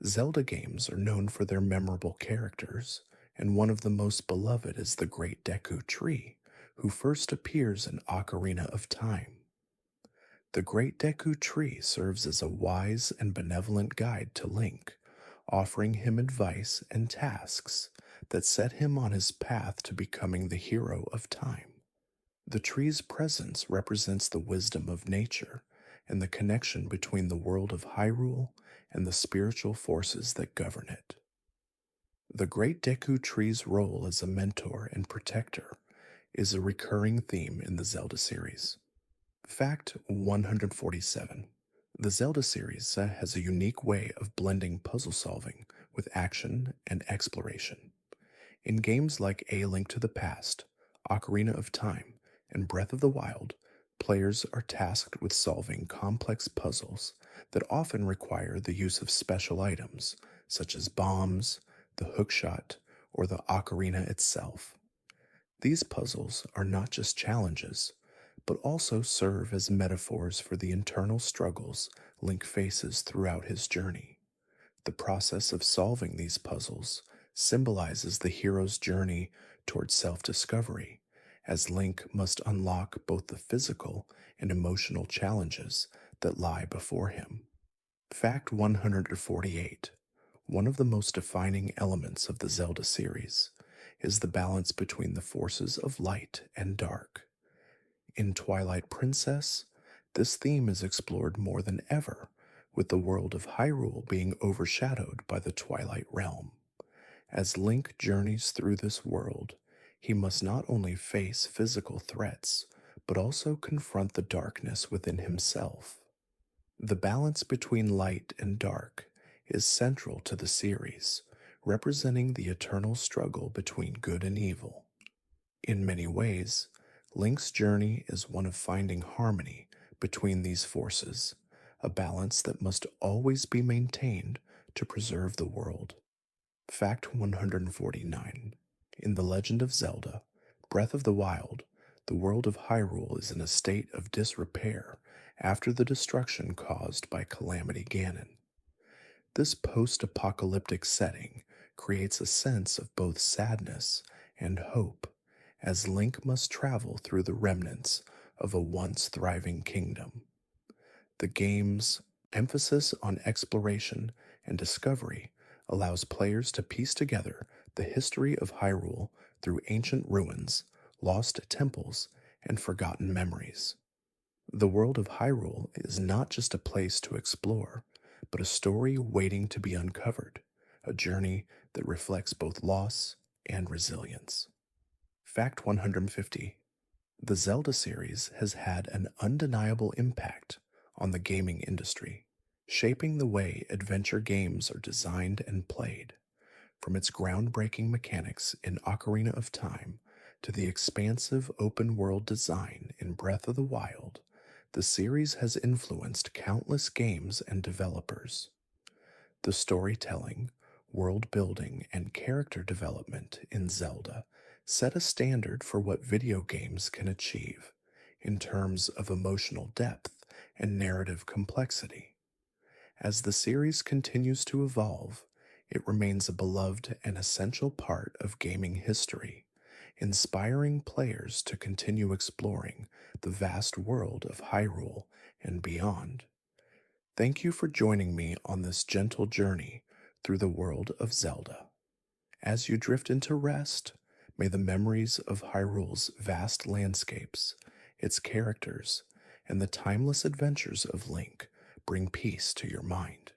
Zelda games are known for their memorable characters, and one of the most beloved is the Great Deku Tree, who first appears in Ocarina of Time. The Great Deku Tree serves as a wise and benevolent guide to Link, offering him advice and tasks that set him on his path to becoming the hero of time. The tree's presence represents the wisdom of nature and the connection between the world of Hyrule and the spiritual forces that govern it. The Great Deku Tree's role as a mentor and protector is a recurring theme in the Zelda series. Fact 147: the Zelda series has a unique way of blending puzzle solving with action and exploration. In games like A Link to the Past, Ocarina of Time, and Breath of the Wild, players are tasked with solving complex puzzles that often require the use of special items, such as bombs, the hookshot, or the ocarina itself. These puzzles are not just challenges, but also serve as metaphors for the internal struggles Link faces throughout his journey. The process of solving these puzzles symbolizes the hero's journey towards self-discovery, as Link must unlock both the physical and emotional challenges that lie before him. Fact 148: one of the most defining elements of the Zelda series is the balance between the forces of light and dark. In Twilight Princess, this theme is explored more than ever, with the world of Hyrule being overshadowed by the Twilight Realm. As Link journeys through this world, he must not only face physical threats, but also confront the darkness within himself. The balance between light and dark is central to the series, representing the eternal struggle between good and evil. In many ways, Link's journey is one of finding harmony between these forces, a balance that must always be maintained to preserve the world. Fact 149: in The Legend of Zelda: Breath of the Wild, the world of Hyrule is in a state of disrepair after the destruction caused by Calamity Ganon. This post-apocalyptic setting creates a sense of both sadness and hope, as Link must travel through the remnants of a once thriving kingdom. The game's emphasis on exploration and discovery allows players to piece together the history of Hyrule through ancient ruins, lost temples, and forgotten memories. The world of Hyrule is not just a place to explore, but a story waiting to be uncovered, a journey that reflects both loss and resilience. Fact 150: the Zelda series has had an undeniable impact on the gaming industry, shaping the way adventure games are designed and played. From its groundbreaking mechanics in Ocarina of Time to the expansive open world design in Breath of the Wild, the series has influenced countless games and developers. The storytelling, world building, and character development in Zelda set a standard for what video games can achieve in terms of emotional depth and narrative complexity. As the series continues to evolve, it remains a beloved and essential part of gaming history, inspiring players to continue exploring the vast world of Hyrule and beyond. Thank you for joining me on this gentle journey through the world of Zelda. As you drift into rest, may the memories of Hyrule's vast landscapes, its characters, and the timeless adventures of Link bring peace to your mind.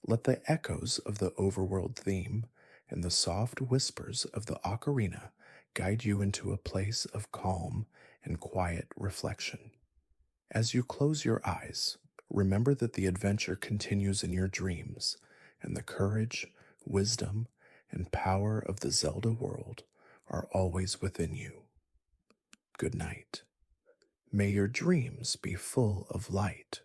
Let the echoes of the overworld theme and the soft whispers of the ocarina guide you into a place of calm and quiet reflection. As you close your eyes, remember that the adventure continues in your dreams, and the courage, wisdom, and power of the Zelda world are always within you. Good night. May your dreams be full of light